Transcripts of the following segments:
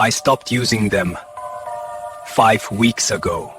I stopped using them 5 weeks ago.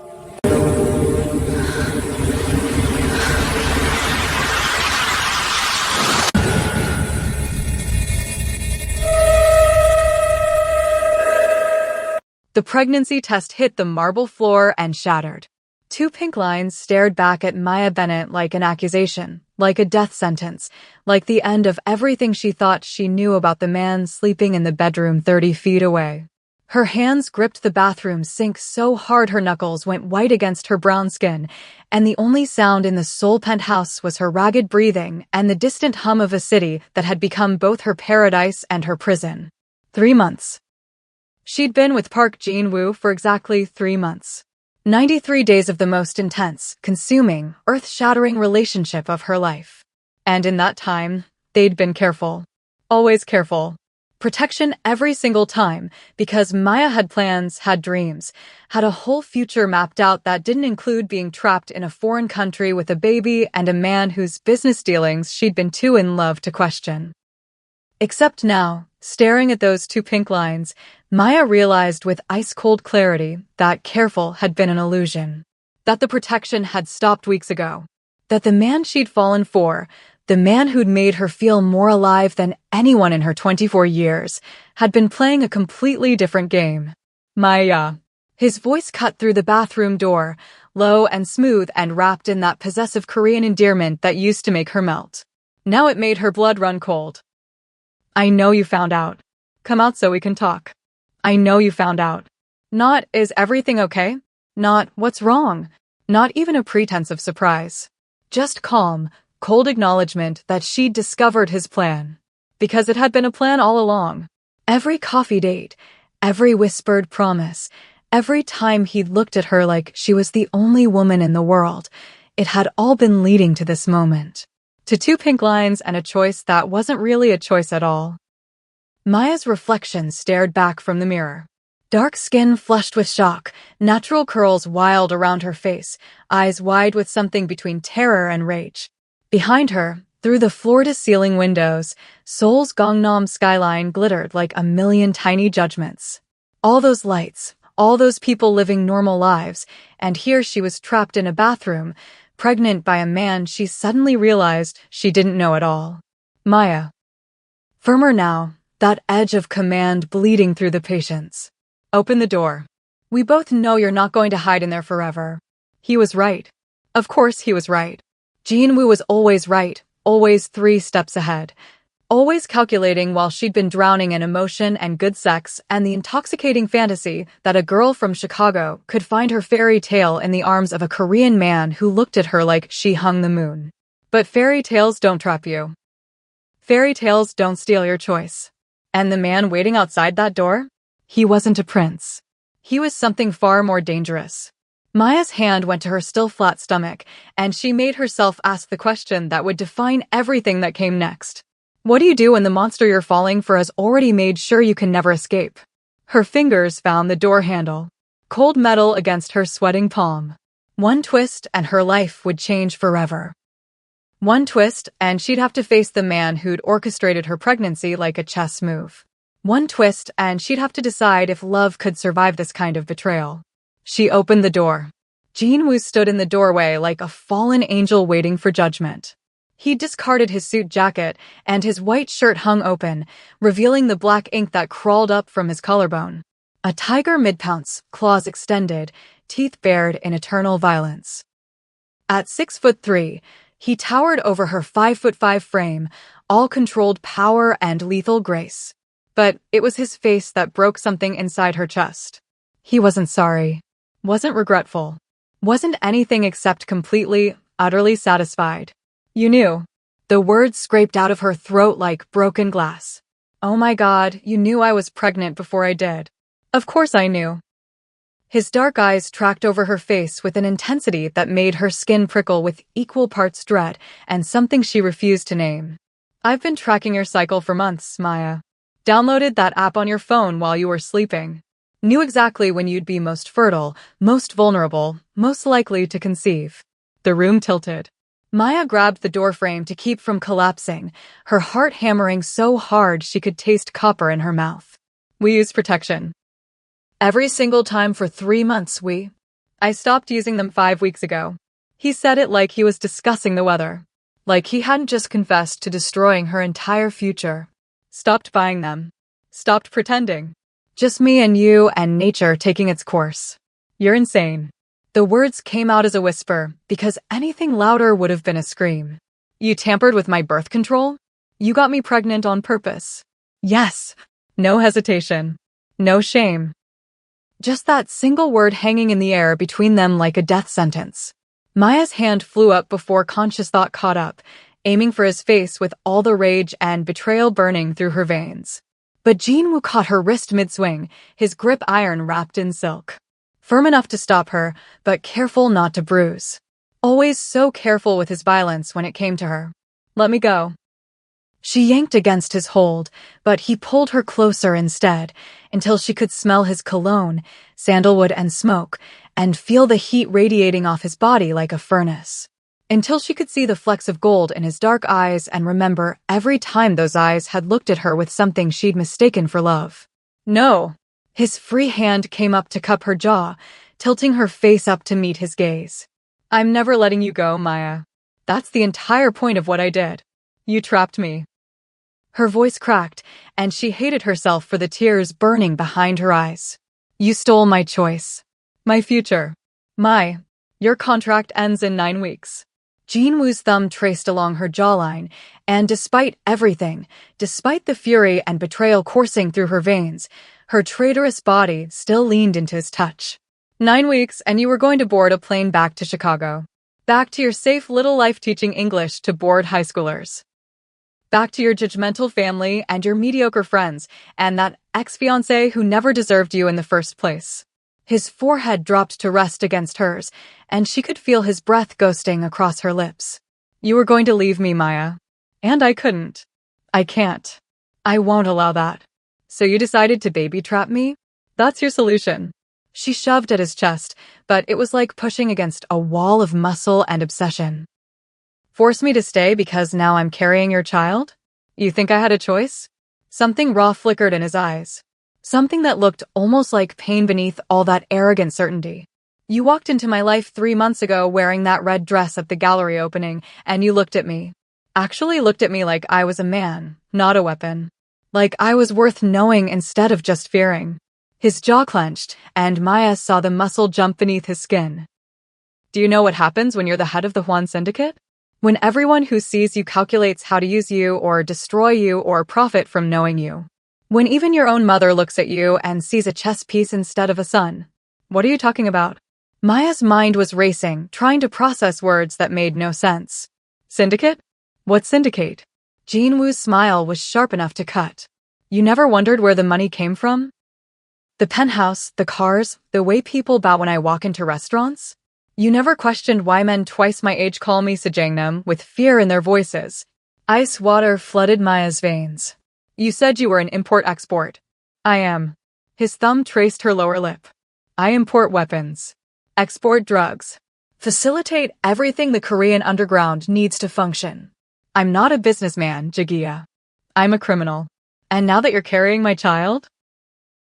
The pregnancy test hit the marble floor and shattered. Two pink lines stared back at Maya Bennett like an accusation, like a death sentence, like the end of everything she thought she knew about the man sleeping in the bedroom 30 feet away. Her hands gripped the bathroom sink so hard her knuckles went white against her brown skin, and the only sound in the Seoul penthouse was her ragged breathing and the distant hum of a city that had become both her paradise and her prison. 3 months. She'd been with Park Jin-woo for exactly 3 months. 93 days of the most intense, consuming, earth-shattering relationship of her life. And in that time, they'd been careful. Always careful. Protection every single time, because Maya had plans, had dreams, had a whole future mapped out that didn't include being trapped in a foreign country with a baby and a man whose business dealings she'd been too in love to question. Except now, staring at those two pink lines, Maya realized with ice-cold clarity that careful had been an illusion. That the protection had stopped weeks ago. That the man she'd fallen for, the man who'd made her feel more alive than anyone in her 24 years, had been playing a completely different game. Maya. His voice cut through the bathroom door, low and smooth and wrapped in that possessive Korean endearment that used to make her melt. Now it made her blood run cold. I know you found out. Come out so we can talk. I know you found out. Not, is everything okay? Not, what's wrong? Not even a pretense of surprise. Just calm, cold acknowledgement that she'd discovered his plan. Because it had been a plan all along. Every coffee date, every whispered promise, every time he'd looked at her like she was the only woman in the world, it had all been leading to this moment. To two pink lines and a choice that wasn't really a choice at all. Maya's reflection stared back from the mirror. Dark skin flushed with shock, natural curls wild around her face, eyes wide with something between terror and rage. Behind her, through the floor-to-ceiling windows, Seoul's Gangnam skyline glittered like a million tiny judgments. All those lights, all those people living normal lives, and here she was trapped in a bathroom, pregnant by a man she suddenly realized she didn't know at all. Maya. Firmer now, that edge of command bleeding through the patience. Open the door. We both know you're not going to hide in there forever. He was right. Of course he was right. Jin-woo was always right, always 3 steps ahead. Always calculating while she'd been drowning in emotion and good sex and the intoxicating fantasy that a girl from Chicago could find her fairy tale in the arms of a Korean man who looked at her like she hung the moon. But fairy tales don't trap you. Fairy tales don't steal your choice. And the man waiting outside that door? He wasn't a prince. He was something far more dangerous. Maya's hand went to her still flat stomach, and she made herself ask the question that would define everything that came next. What do you do when the monster you're falling for has already made sure you can never escape? Her fingers found the door handle. Cold metal against her sweating palm. One twist and her life would change forever. One twist and she'd have to face the man who'd orchestrated her pregnancy like a chess move. One twist and she'd have to decide if love could survive this kind of betrayal. She opened the door. Jin-woo stood in the doorway like a fallen angel waiting for judgment. He discarded his suit jacket, and his white shirt hung open, revealing the black ink that crawled up from his collarbone. A tiger mid-pounce, claws extended, teeth bared in eternal violence. At 6'3", he towered over her 5'5" frame, all controlled power and lethal grace. But it was his face that broke something inside her chest. He wasn't sorry. Wasn't regretful. Wasn't anything except completely, utterly satisfied. You knew. The words scraped out of her throat like broken glass. Oh my God, you knew I was pregnant before I did. Of course I knew. His dark eyes tracked over her face with an intensity that made her skin prickle with equal parts dread and something she refused to name. I've been tracking your cycle for months, Maya. Downloaded that app on your phone while you were sleeping. Knew exactly when you'd be most fertile, most vulnerable, most likely to conceive. The room tilted. Maya grabbed the doorframe to keep from collapsing, her heart hammering so hard she could taste copper in her mouth. We use protection. Every single time for 3 months, I stopped using them 5 weeks ago. He said it like he was discussing the weather. Like he hadn't just confessed to destroying her entire future. Stopped buying them. Stopped pretending. Just me and you and nature taking its course. You're insane. The words came out as a whisper because anything louder would have been a scream. You tampered with my birth control? You got me pregnant on purpose. Yes. No hesitation. No shame. Just that single word hanging in the air between them like a death sentence. Maya's hand flew up before conscious thought caught up, aiming for his face with all the rage and betrayal burning through her veins. But Jinwoo caught her wrist mid-swing, his grip iron wrapped in silk. Firm enough to stop her, but careful not to bruise. Always so careful with his violence when it came to her. Let me go. She yanked against his hold, but he pulled her closer instead, until she could smell his cologne, sandalwood and smoke, and feel the heat radiating off his body like a furnace. Until she could see the flecks of gold in his dark eyes and remember every time those eyes had looked at her with something she'd mistaken for love. No. His free hand came up to cup her jaw, tilting her face up to meet his gaze. I'm never letting you go, Maya. That's the entire point of what I did. You trapped me. Her voice cracked, and she hated herself for the tears burning behind her eyes. You stole my choice. My future. Your contract ends in 9 weeks. Jinwoo's thumb traced along her jawline, and despite everything, despite the fury and betrayal coursing through her veins, her traitorous body still leaned into his touch. 9 weeks, and you were going to board a plane back to Chicago. Back to your safe little life teaching English to bored high schoolers. Back to your judgmental family and your mediocre friends, and that ex-fiancé who never deserved you in the first place. His forehead dropped to rest against hers, and she could feel his breath ghosting across her lips. You were going to leave me, Maya. And I couldn't. I can't. I won't allow that. So you decided to baby trap me? That's your solution. She shoved at his chest, but it was like pushing against a wall of muscle and obsession. Force me to stay because now I'm carrying your child? You think I had a choice? Something raw flickered in his eyes. Something that looked almost like pain beneath all that arrogant certainty. You walked into my life 3 months ago wearing that red dress at the gallery opening, and you looked at me. Actually looked at me like I was a man, not a weapon. Like I was worth knowing instead of just fearing. His jaw clenched, and Maya saw the muscle jump beneath his skin. Do you know what happens when you're the head of the Juan Syndicate? When everyone who sees you calculates how to use you or destroy you or profit from knowing you. When even your own mother looks at you and sees a chess piece instead of a son. What are you talking about? Maya's mind was racing, trying to process words that made no sense. Syndicate? What syndicate? Jinwoo's smile was sharp enough to cut. You never wondered where the money came from? The penthouse, the cars, the way people bow when I walk into restaurants? You never questioned why men twice my age call me Sejangnam with fear in their voices. Ice water flooded Maya's veins. You said you were an import-export. I am. His thumb traced her lower lip. I import weapons. Export drugs. Facilitate everything the Korean underground needs to function. I'm not a businessman, Jagiya. I'm a criminal. And now that you're carrying my child?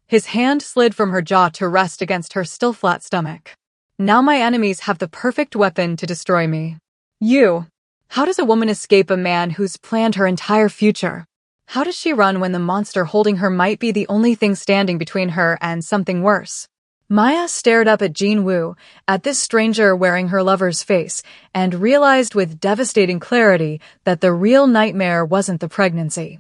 His hand slid from her jaw to rest against her still flat stomach. Now my enemies have the perfect weapon to destroy me. You. How does a woman escape a man who's planned her entire future? How does she run when the monster holding her might be the only thing standing between her and something worse? Maya stared up at Jinwoo, at this stranger wearing her lover's face, and realized with devastating clarity that the real nightmare wasn't the pregnancy.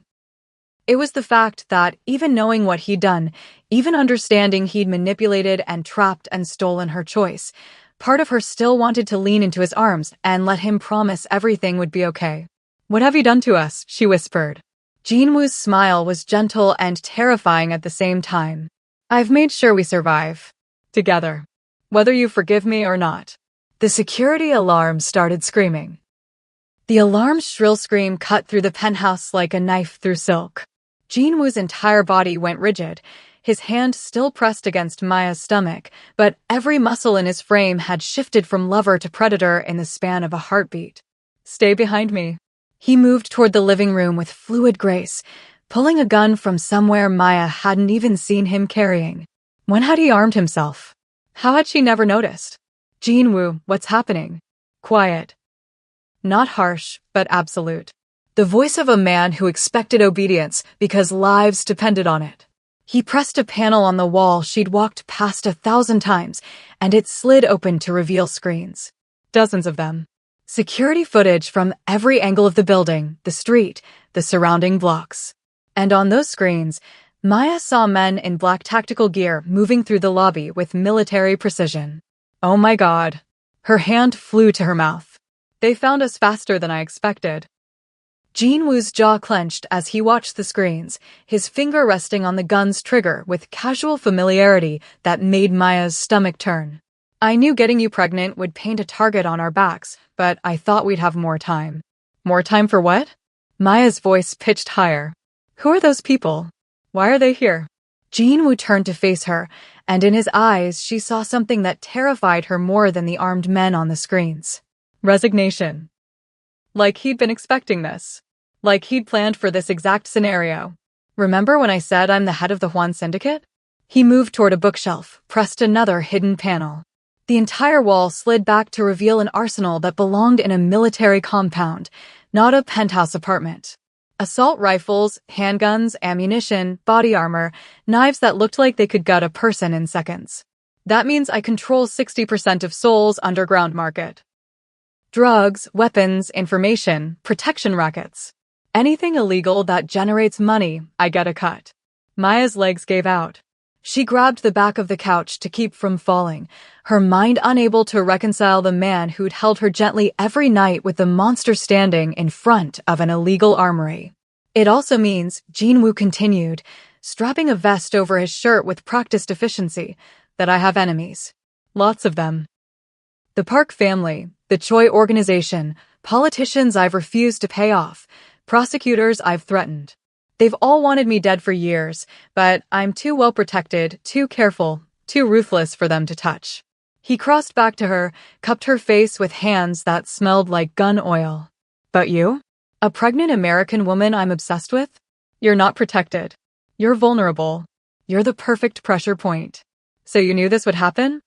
It was the fact that, even knowing what he'd done, even understanding he'd manipulated and trapped and stolen her choice, part of her still wanted to lean into his arms and let him promise everything would be okay. What have you done to us? She whispered. Jinwoo's smile was gentle and terrifying at the same time. I've made sure we survive. Together. Whether you forgive me or not. The security alarm started screaming. The alarm's shrill scream cut through the penthouse like a knife through silk. Jinwoo's entire body went rigid, his hand still pressed against Maya's stomach, but every muscle in his frame had shifted from lover to predator in the span of a heartbeat. Stay behind me. He moved toward the living room with fluid grace, pulling a gun from somewhere Maya hadn't even seen him carrying. When had he armed himself? How had she never noticed? Jinwoo, what's happening? Quiet. Not harsh, but absolute. The voice of a man who expected obedience because lives depended on it. He pressed a panel on the wall she'd walked past 1,000 times, and it slid open to reveal screens. Dozens of them. Security footage from every angle of the building, the street, the surrounding blocks. And on those screens, Maya saw men in black tactical gear moving through the lobby with military precision. Oh my God. Her hand flew to her mouth. They found us faster than I expected. Jinwoo's jaw clenched as he watched the screens, his finger resting on the gun's trigger with casual familiarity that made Maya's stomach turn. I knew getting you pregnant would paint a target on our backs, but I thought we'd have more time. More time for what? Maya's voice pitched higher. Who are those people? Why are they here? Jinwoo turned to face her, and in his eyes she saw something that terrified her more than the armed men on the screens. Resignation. Like he'd been expecting this. Like he'd planned for this exact scenario. Remember when I said I'm the head of the Huan Syndicate? He moved toward a bookshelf, pressed another hidden panel. The entire wall slid back to reveal an arsenal that belonged in a military compound, not a penthouse apartment. Assault rifles, handguns, ammunition, body armor, knives that looked like they could gut a person in seconds. That means I control 60% of Seoul's underground market. Drugs, weapons, information, protection rackets. Anything illegal that generates money, I get a cut. Maya's legs gave out. She grabbed the back of the couch to keep from falling, her mind unable to reconcile the man who'd held her gently every night with the monster standing in front of an illegal armory. It also means, Jinwoo continued, strapping a vest over his shirt with practiced efficiency, that I have enemies. Lots of them. The Park family, the Choi organization, politicians I've refused to pay off, prosecutors I've threatened. They've all wanted me dead for years, but I'm too well protected, too careful, too ruthless for them to touch. He crossed back to her, cupped her face with hands that smelled like gun oil. But you? A pregnant American woman I'm obsessed with? You're not protected. You're vulnerable. You're the perfect pressure point. So you knew this would happen?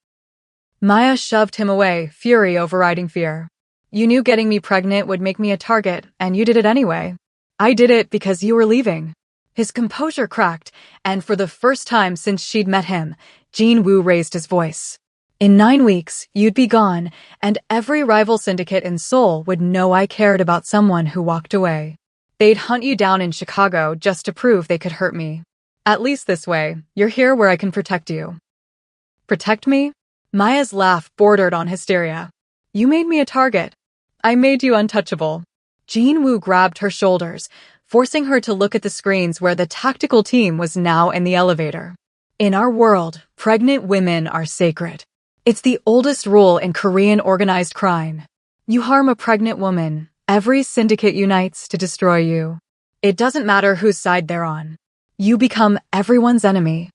Maya shoved him away, fury overriding fear. You knew getting me pregnant would make me a target, and you did it anyway. I did it because you were leaving. His composure cracked, and for the first time since she'd met him, Jinwoo raised his voice. In 9 weeks, you'd be gone, and every rival syndicate in Seoul would know I cared about someone who walked away. They'd hunt you down in Chicago just to prove they could hurt me. At least this way, you're here where I can protect you. Protect me? Maya's laugh bordered on hysteria. You made me a target. I made you untouchable. Jinwoo grabbed her shoulders, forcing her to look at the screens where the tactical team was now in the elevator. In our world, pregnant women are sacred. It's the oldest rule in Korean organized crime. You harm a pregnant woman, every syndicate unites to destroy you. It doesn't matter whose side they're on. You become everyone's enemy.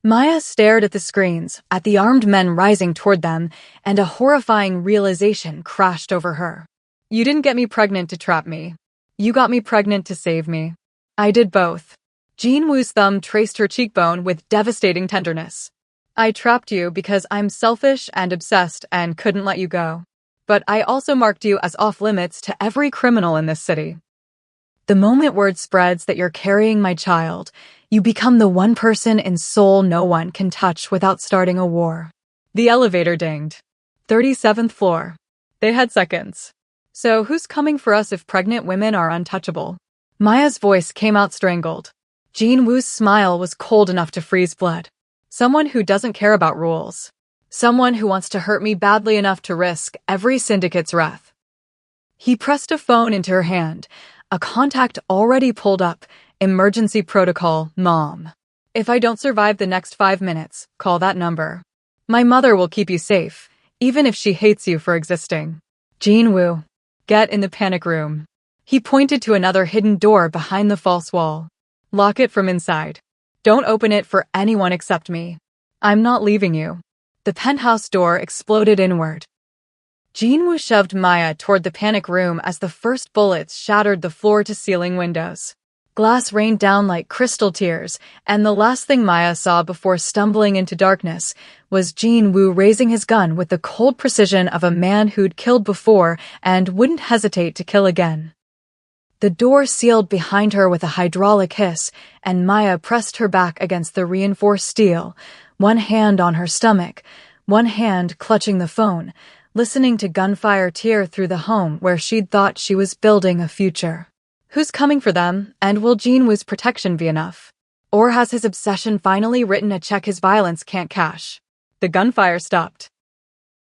Maya stared at the screens, at the armed men rising toward them, and a horrifying realization crashed over her. You didn't get me pregnant to trap me. You got me pregnant to save me. I did both. Jinwoo's thumb traced her cheekbone with devastating tenderness. I trapped you because I'm selfish and obsessed and couldn't let you go. But I also marked you as off-limits to every criminal in this city. The moment word spreads that you're carrying my child, you become the one person in Seoul no one can touch without starting a war. The elevator dinged. 37th floor. They had seconds. So who's coming for us if pregnant women are untouchable? Maya's voice came out strangled. Jinwoo's smile was cold enough to freeze blood. Someone who doesn't care about rules. Someone who wants to hurt me badly enough to risk every syndicate's wrath. He pressed a phone into her hand. A contact already pulled up. Emergency protocol, Mom. If I don't survive the next 5 minutes, call that number. My mother will keep you safe, even if she hates you for existing. Jinwoo. Get in the panic room. He pointed to another hidden door behind the false wall. Lock it from inside. Don't open it for anyone except me. I'm not leaving you. The penthouse door exploded inward. Jinwoo shoved Maya toward the panic room as the first bullets shattered the floor-to-ceiling windows. Glass rained down like crystal tears, and the last thing Maya saw before stumbling into darkness was Jin-Woo raising his gun with the cold precision of a man who'd killed before and wouldn't hesitate to kill again. The door sealed behind her with a hydraulic hiss, and Maya pressed her back against the reinforced steel, one hand on her stomach, one hand clutching the phone, listening to gunfire tear through the home where she'd thought she was building a future. Who's coming for them, and will Jin-Woo's protection be enough? Or has his obsession finally written a check his violence can't cash? The gunfire stopped.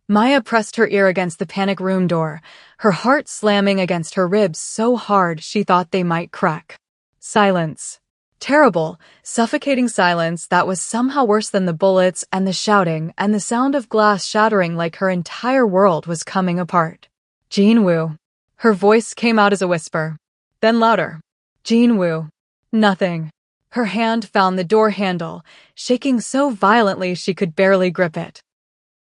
Maya pressed her ear against the panic room door, her heart slamming against her ribs so hard she thought they might crack. Silence. Terrible, suffocating silence that was somehow worse than the bullets and the shouting and the sound of glass shattering like her entire world was coming apart. Jin-Woo. Her voice came out as a whisper. Then louder. Jin-Woo. Nothing. Her hand found the door handle, shaking so violently she could barely grip it.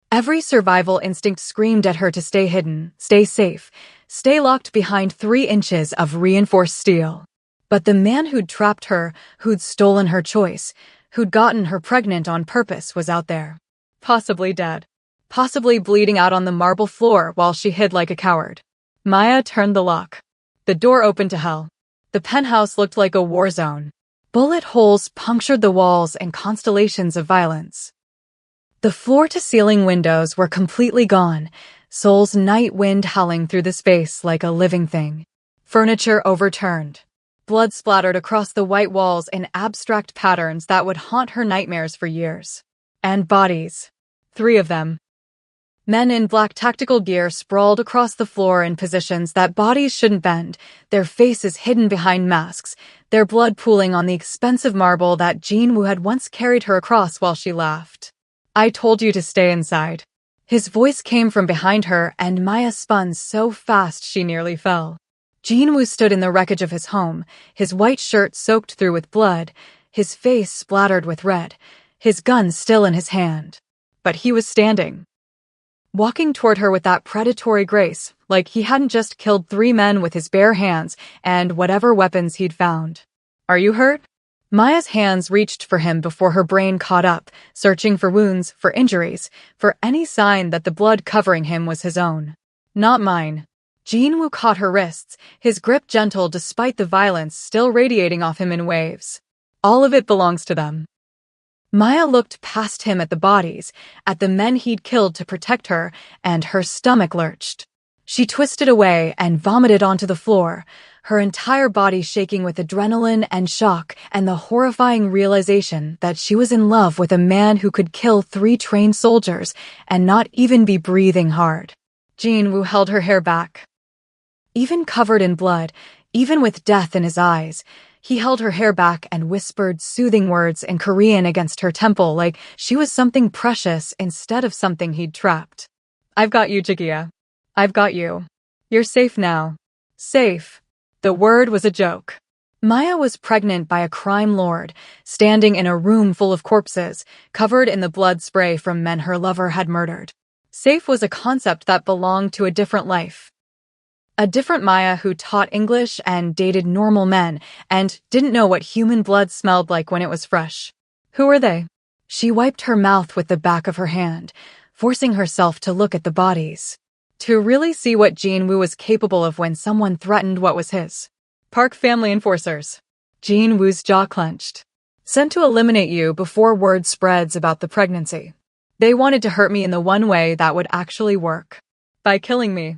Every survival instinct screamed at her to stay hidden, stay safe, stay locked behind 3 inches of reinforced steel. But the man who'd trapped her, who'd stolen her choice, who'd gotten her pregnant on purpose was out there. Possibly dead. Possibly bleeding out on the marble floor while she hid like a coward. Maya turned the lock. The door opened to hell. The penthouse looked like a war zone. Bullet holes punctured the walls and constellations of violence. The floor-to-ceiling windows were completely gone, Seoul's night wind howling through the space like a living thing. Furniture overturned. Blood splattered across the white walls in abstract patterns that would haunt her nightmares for years. And bodies. 3 of them. Men in black tactical gear sprawled across the floor in positions that bodies shouldn't bend, their faces hidden behind masks, their blood pooling on the expensive marble that Jin-Woo had once carried her across while she laughed. I told you to stay inside. His voice came from behind her, and Maya spun so fast she nearly fell. Jin-Woo stood in the wreckage of his home, his white shirt soaked through with blood, his face splattered with red, his gun still in his hand. But he was standing. Walking toward her with that predatory grace, like he hadn't just killed 3 men with his bare hands and whatever weapons he'd found. Are you hurt? Maya's hands reached for him before her brain caught up, searching for wounds, for injuries, for any sign that the blood covering him was his own. Not mine. Jin-Woo caught her wrists, his grip gentle despite the violence still radiating off him in waves. All of it belongs to them. Maya looked past him at the bodies, at the men he'd killed to protect her, and her stomach lurched. She twisted away and vomited onto the floor, her entire body shaking with adrenaline and shock and the horrifying realization that she was in love with a man who could kill 3 trained soldiers and not even be breathing hard. Jin-Woo held her hair back. Even covered in blood, even with death in his eyes, he held her hair back and whispered soothing words in Korean against her temple like she was something precious instead of something he'd trapped. I've got you, Jagia. I've got you. You're safe now. Safe. The word was a joke. Maya was pregnant by a crime lord, standing in a room full of corpses, covered in the blood spray from men her lover had murdered. Safe was a concept that belonged to a different life. A different Maya who taught English and dated normal men and didn't know what human blood smelled like when it was fresh. Who were they? She wiped her mouth with the back of her hand, forcing herself to look at the bodies. To really see what Jin-Woo was capable of when someone threatened what was his. Park family enforcers. Jin-Woo's jaw clenched. Sent to eliminate you before word spreads about the pregnancy. They wanted to hurt me in the one way that would actually work. By killing me.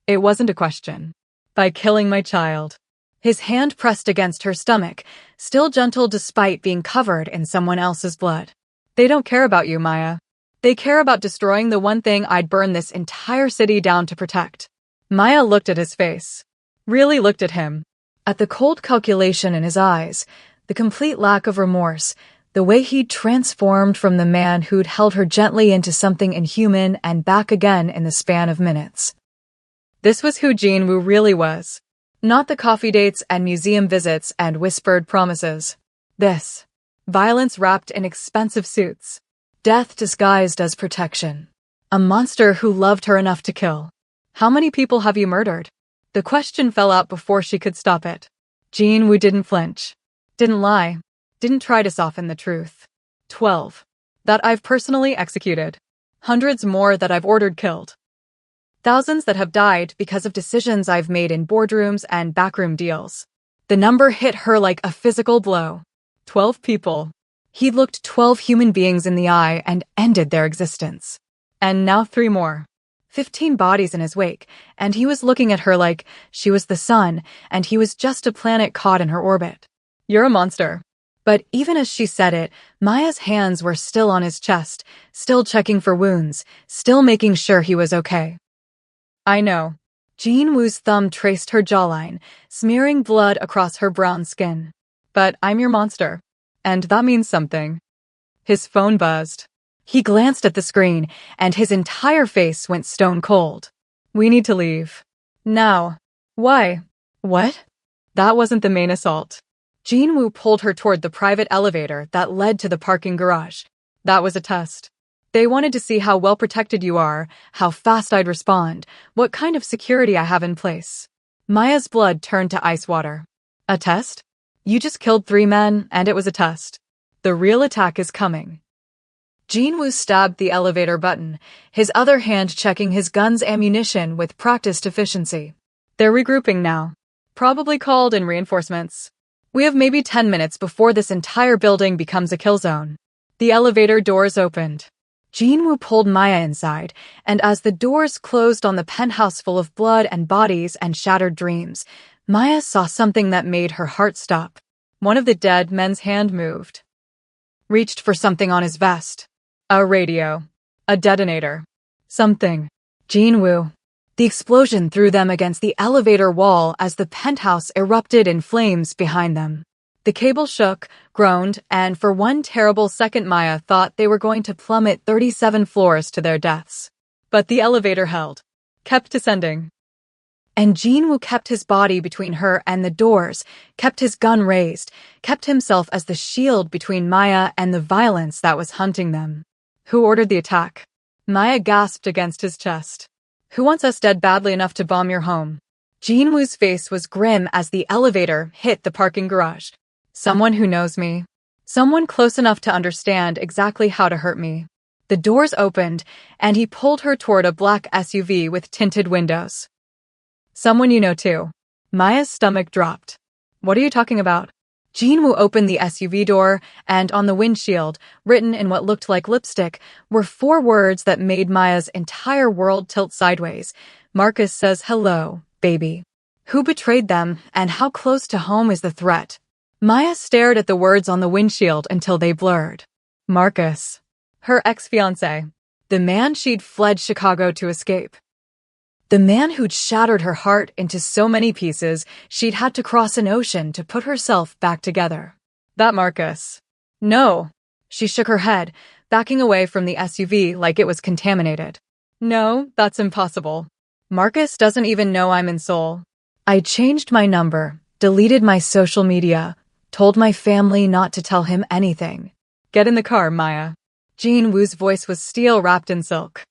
It wasn't a question. By killing my child. His hand pressed against her stomach, still gentle despite being covered in someone else's blood. They don't care about you, Maya. They care about destroying the one thing I'd burn this entire city down to protect. Maya looked at his face. Really looked at him. At the cold calculation in his eyes, the complete lack of remorse, the way he'd transformed from the man who'd held her gently into something inhuman and back again in the span of minutes. This was who Jin-Woo really was. Not the coffee dates and museum visits and whispered promises. This. Violence wrapped in expensive suits. Death disguised as protection. A monster who loved her enough to kill. How many people have you murdered? The question fell out before she could stop it. Jin-woo didn't flinch. Didn't lie. Didn't try to soften the truth. 12. That I've personally executed. Hundreds more that I've ordered killed. Thousands that have died because of decisions I've made in boardrooms and backroom deals. The number hit her like a physical blow. 12 people. He looked 12 human beings in the eye and ended their existence. And now 3 more. 15 bodies in his wake, and he was looking at her like she was the sun, and he was just a planet caught in her orbit. You're a monster. But even as she said it, Maya's hands were still on his chest, still checking for wounds, still making sure he was okay. I know. Jin-woo's thumb traced her jawline, smearing blood across her brown skin. But I'm your monster. And that means something. His phone buzzed. He glanced at the screen, and his entire face went stone cold. We need to leave. Now. Why? What? That wasn't the main assault. Jin-woo pulled her toward the private elevator that led to the parking garage. That was a test. They wanted to see how well protected you are, how fast I'd respond, what kind of security I have in place. Maya's blood turned to ice water. A test? You just killed 3 men, and it was a test. The real attack is coming. Jin-woo stabbed the elevator button, his other hand checking his gun's ammunition with practiced efficiency. They're regrouping now. Probably called in reinforcements. We have maybe 10 minutes before this entire building becomes a kill zone. The elevator doors opened. Jin-woo pulled Maya inside, and as the doors closed on the penthouse full of blood and bodies and shattered dreams, Maya saw something that made her heart stop. One of the dead men's hand moved. Reached for something on his vest. A radio. A detonator. Something. Jin-woo. The explosion threw them against the elevator wall as the penthouse erupted in flames behind them. The cable shook, groaned, and for one terrible second Maya thought they were going to plummet 37 floors to their deaths. But the elevator held. Kept descending. And Jin-woo kept his body between her and the doors, kept his gun raised, kept himself as the shield between Maya and the violence that was hunting them. Who ordered the attack? Maya gasped against his chest. Who wants us dead badly enough to bomb your home? Jin-woo's face was grim as the elevator hit the parking garage. Someone who knows me. Someone close enough to understand exactly how to hurt me. The doors opened, and he pulled her toward a black SUV with tinted windows. Someone you know too. Maya's stomach dropped. What are you talking about? Jin-woo opened the SUV door, and on the windshield, written in what looked like lipstick, were 4 words that made Maya's entire world tilt sideways. Marcus says hello, baby. Who betrayed them, and how close to home is the threat? Maya stared at the words on the windshield until they blurred. Marcus. Her ex-fiancé. The man she'd fled Chicago to escape. The man who'd shattered her heart into so many pieces, she'd had to cross an ocean to put herself back together. That Marcus. No. She shook her head, backing away from the SUV like it was contaminated. No, that's impossible. Marcus doesn't even know I'm in Seoul. I changed my number, deleted my social media, told my family not to tell him anything. Get in the car, Maya. Jin-woo's voice was steel wrapped in silk.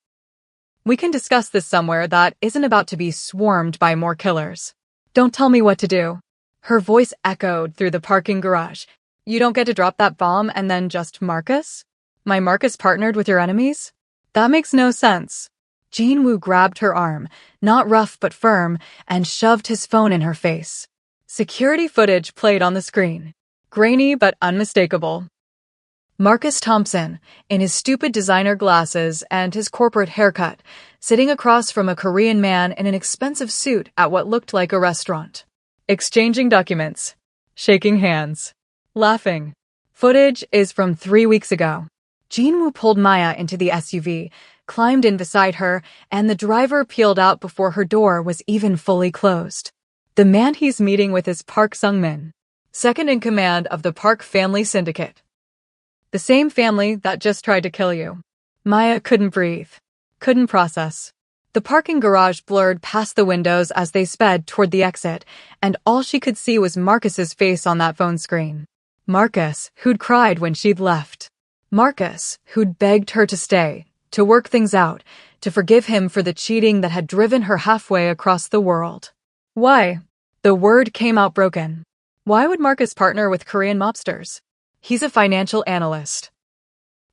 We can discuss this somewhere that isn't about to be swarmed by more killers. Don't tell me what to do. Her voice echoed through the parking garage. You don't get to drop that bomb and then just Marcus? My Marcus partnered with your enemies? That makes no sense. Jin-woo grabbed her arm, not rough but firm, and shoved his phone in her face. Security footage played on the screen. Grainy but unmistakable. Marcus Thompson, in his stupid designer glasses and his corporate haircut, sitting across from a Korean man in an expensive suit at what looked like a restaurant. Exchanging documents. Shaking hands. Laughing. Footage is from 3 weeks ago. Jin-woo pulled Maya into the SUV, climbed in beside her, and the driver peeled out before her door was even fully closed. The man he's meeting with is Park Sung-min, second in command of the Park family syndicate. The same family that just tried to kill you. Maya couldn't breathe. Couldn't process. The parking garage blurred past the windows as they sped toward the exit, and all she could see was Marcus's face on that phone screen. Marcus, who'd cried when she'd left. Marcus, who'd begged her to stay, to work things out, to forgive him for the cheating that had driven her halfway across the world. Why? The word came out broken. Why would Marcus partner with Korean mobsters? He's a financial analyst.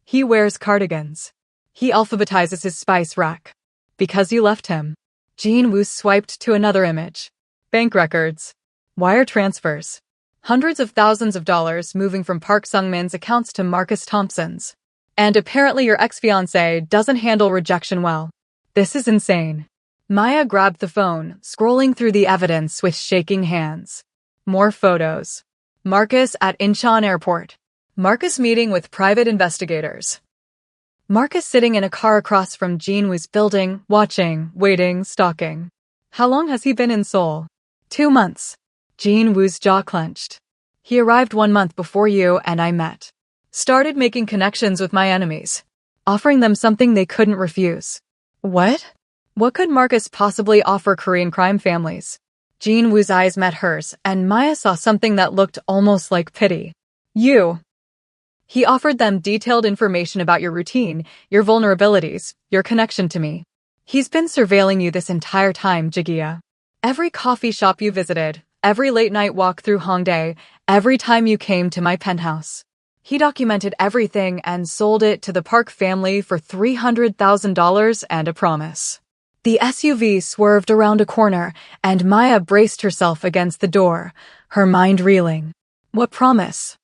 He wears cardigans. He alphabetizes his spice rack. Because you left him. Jin Woo swiped to another image. Bank records. Wire transfers. Hundreds of thousands of dollars moving from Park Sung-min's accounts to Marcus Thompson's. And apparently your ex-fiancé doesn't handle rejection well. This is insane. Maya grabbed the phone, scrolling through the evidence with shaking hands. More photos. Marcus at Incheon Airport. Marcus meeting with private investigators. Marcus sitting in a car across from Jin Woo's building, watching, waiting, stalking. How long has he been in Seoul? 2 months. Jin Woo's jaw clenched. He arrived 1 month before you and I met. Started making connections with my enemies. Offering them something they couldn't refuse. What? What could Marcus possibly offer Korean crime families? Jin Woo's eyes met hers, and Maya saw something that looked almost like pity. You. He offered them detailed information about your routine, your vulnerabilities, your connection to me. He's been surveilling you this entire time, Jagia. Every coffee shop you visited, every late-night walk through Hongdae, every time you came to my penthouse. He documented everything and sold it to the Park family for $300,000 and a promise. The SUV swerved around a corner, and Maya braced herself against the door, her mind reeling. What promise?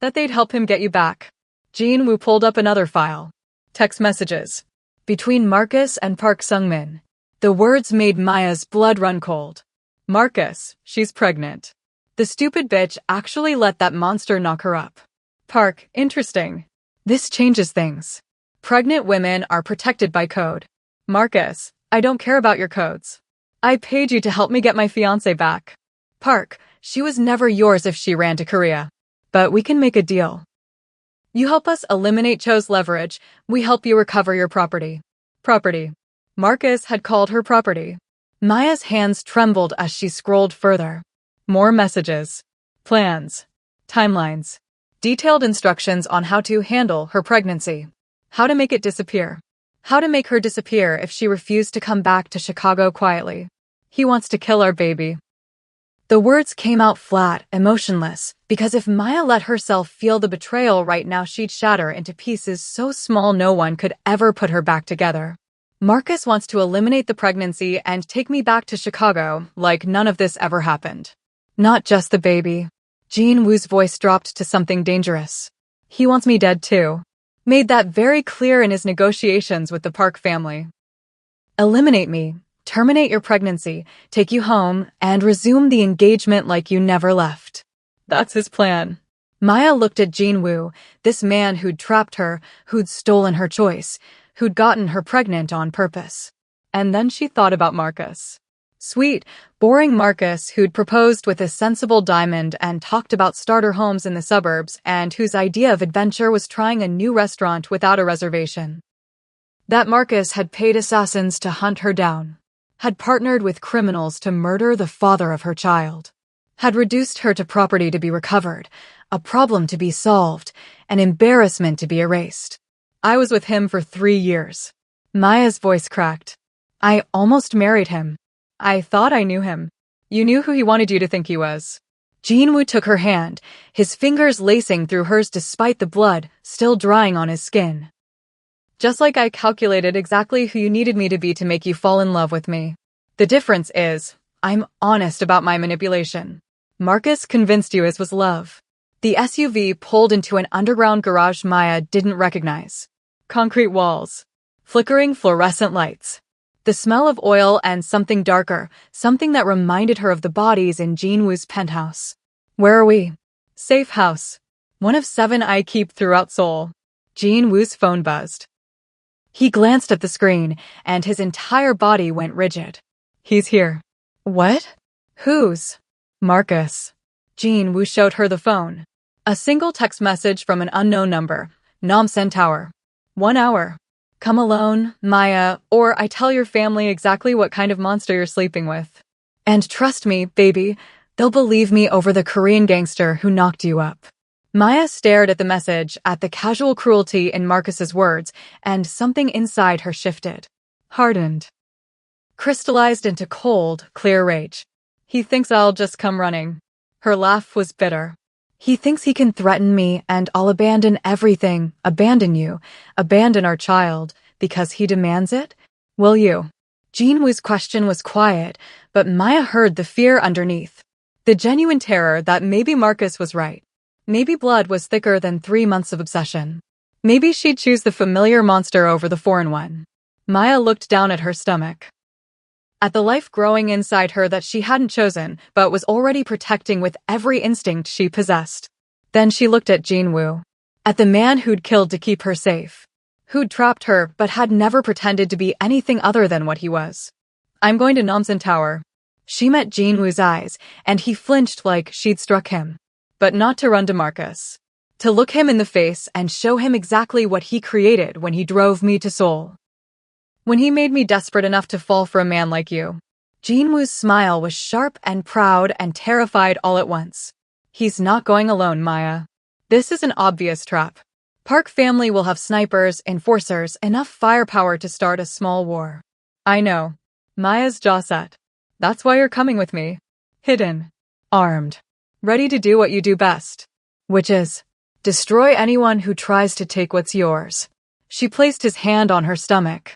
That they'd help him get you back. Jin Woo pulled up another file. Text messages. Between Marcus and Park Sung-min. The words made Maya's blood run cold. Marcus, she's pregnant. The stupid bitch actually let that monster knock her up. Park, interesting. This changes things. Pregnant women are protected by code. Marcus, I don't care about your codes. I paid you to help me get my fiancé back. Park, she was never yours if she ran to Korea. But we can make a deal. You help us eliminate Cho's leverage, we help you recover your property. Property. Marcus had called her property. Maya's hands trembled as she scrolled further. More messages. Plans. Timelines. Detailed instructions on how to handle her pregnancy. How to make it disappear. How to make her disappear if she refused to come back to Chicago quietly. He wants to kill our baby. The words came out flat, emotionless, because if Maya let herself feel the betrayal right now, she'd shatter into pieces so small no one could ever put her back together. Marcus wants to eliminate the pregnancy and take me back to Chicago, like none of this ever happened. Not just the baby. Jin Woo's voice dropped to something dangerous. He wants me dead too. Made that very clear in his negotiations with the Park family. Eliminate me. Terminate your pregnancy, take you home, and resume the engagement like you never left. That's his plan. Maya looked at Jin Woo, this man who'd trapped her, who'd stolen her choice, who'd gotten her pregnant on purpose. And then she thought about Marcus. Sweet, boring Marcus who'd proposed with a sensible diamond and talked about starter homes in the suburbs and whose idea of adventure was trying a new restaurant without a reservation. That Marcus had paid assassins to hunt her down. Had partnered with criminals to murder the father of her child. Had reduced her to property to be recovered, a problem to be solved, an embarrassment to be erased. I was with him for 3 years. Maya's voice cracked. I almost married him. I thought I knew him. You knew who he wanted you to think he was. Jin Woo took her hand, his fingers lacing through hers despite the blood still drying on his skin. Just like I calculated exactly who you needed me to be to make you fall in love with me. The difference is, I'm honest about my manipulation. Marcus convinced you it was love. The SUV pulled into an underground garage Maya didn't recognize. Concrete walls. Flickering fluorescent lights. The smell of oil and something darker, something that reminded her of the bodies in Jin Woo's penthouse. Where are we? Safe house. One of 7 I keep throughout Seoul. Jin Woo's phone buzzed. He glanced at the screen, and his entire body went rigid. He's here. What? Whose? Marcus. Jin Woo showed her the phone. A single text message from an unknown number. Namsen Tower. 1 hour. Come alone, Maya, or I tell your family exactly what kind of monster you're sleeping with. And trust me, baby, they'll believe me over the Korean gangster who knocked you up. Maya stared at the message, at the casual cruelty in Marcus's words, and something inside her shifted. Hardened. Crystallized into cold, clear rage. He thinks I'll just come running. Her laugh was bitter. He thinks he can threaten me and I'll abandon everything, abandon you, abandon our child, because he demands it? Will you? Jinwoo's question was quiet, but Maya heard the fear underneath. The genuine terror that maybe Marcus was right. Maybe blood was thicker than 3 months of obsession. Maybe she'd choose the familiar monster over the foreign one. Maya looked down at her stomach. At the life growing inside her that she hadn't chosen, but was already protecting with every instinct she possessed. Then she looked at Jinwoo. At the man who'd killed to keep her safe. Who'd trapped her, but had never pretended to be anything other than what he was. I'm going to Namsan Tower. She met Jinwoo's eyes, and he flinched like she'd struck him. But not to run to Marcus. To look him in the face and show him exactly what he created when he drove me to Seoul. When he made me desperate enough to fall for a man like you. Jinwoo's smile was sharp and proud and terrified all at once. He's not going alone, Maya. This is an obvious trap. Park family will have snipers, enforcers, enough firepower to start a small war. I know. Maya's jaw set. That's why you're coming with me. Hidden. Armed. Ready to do what you do best. Which is, destroy anyone who tries to take what's yours. She placed his hand on her stomach.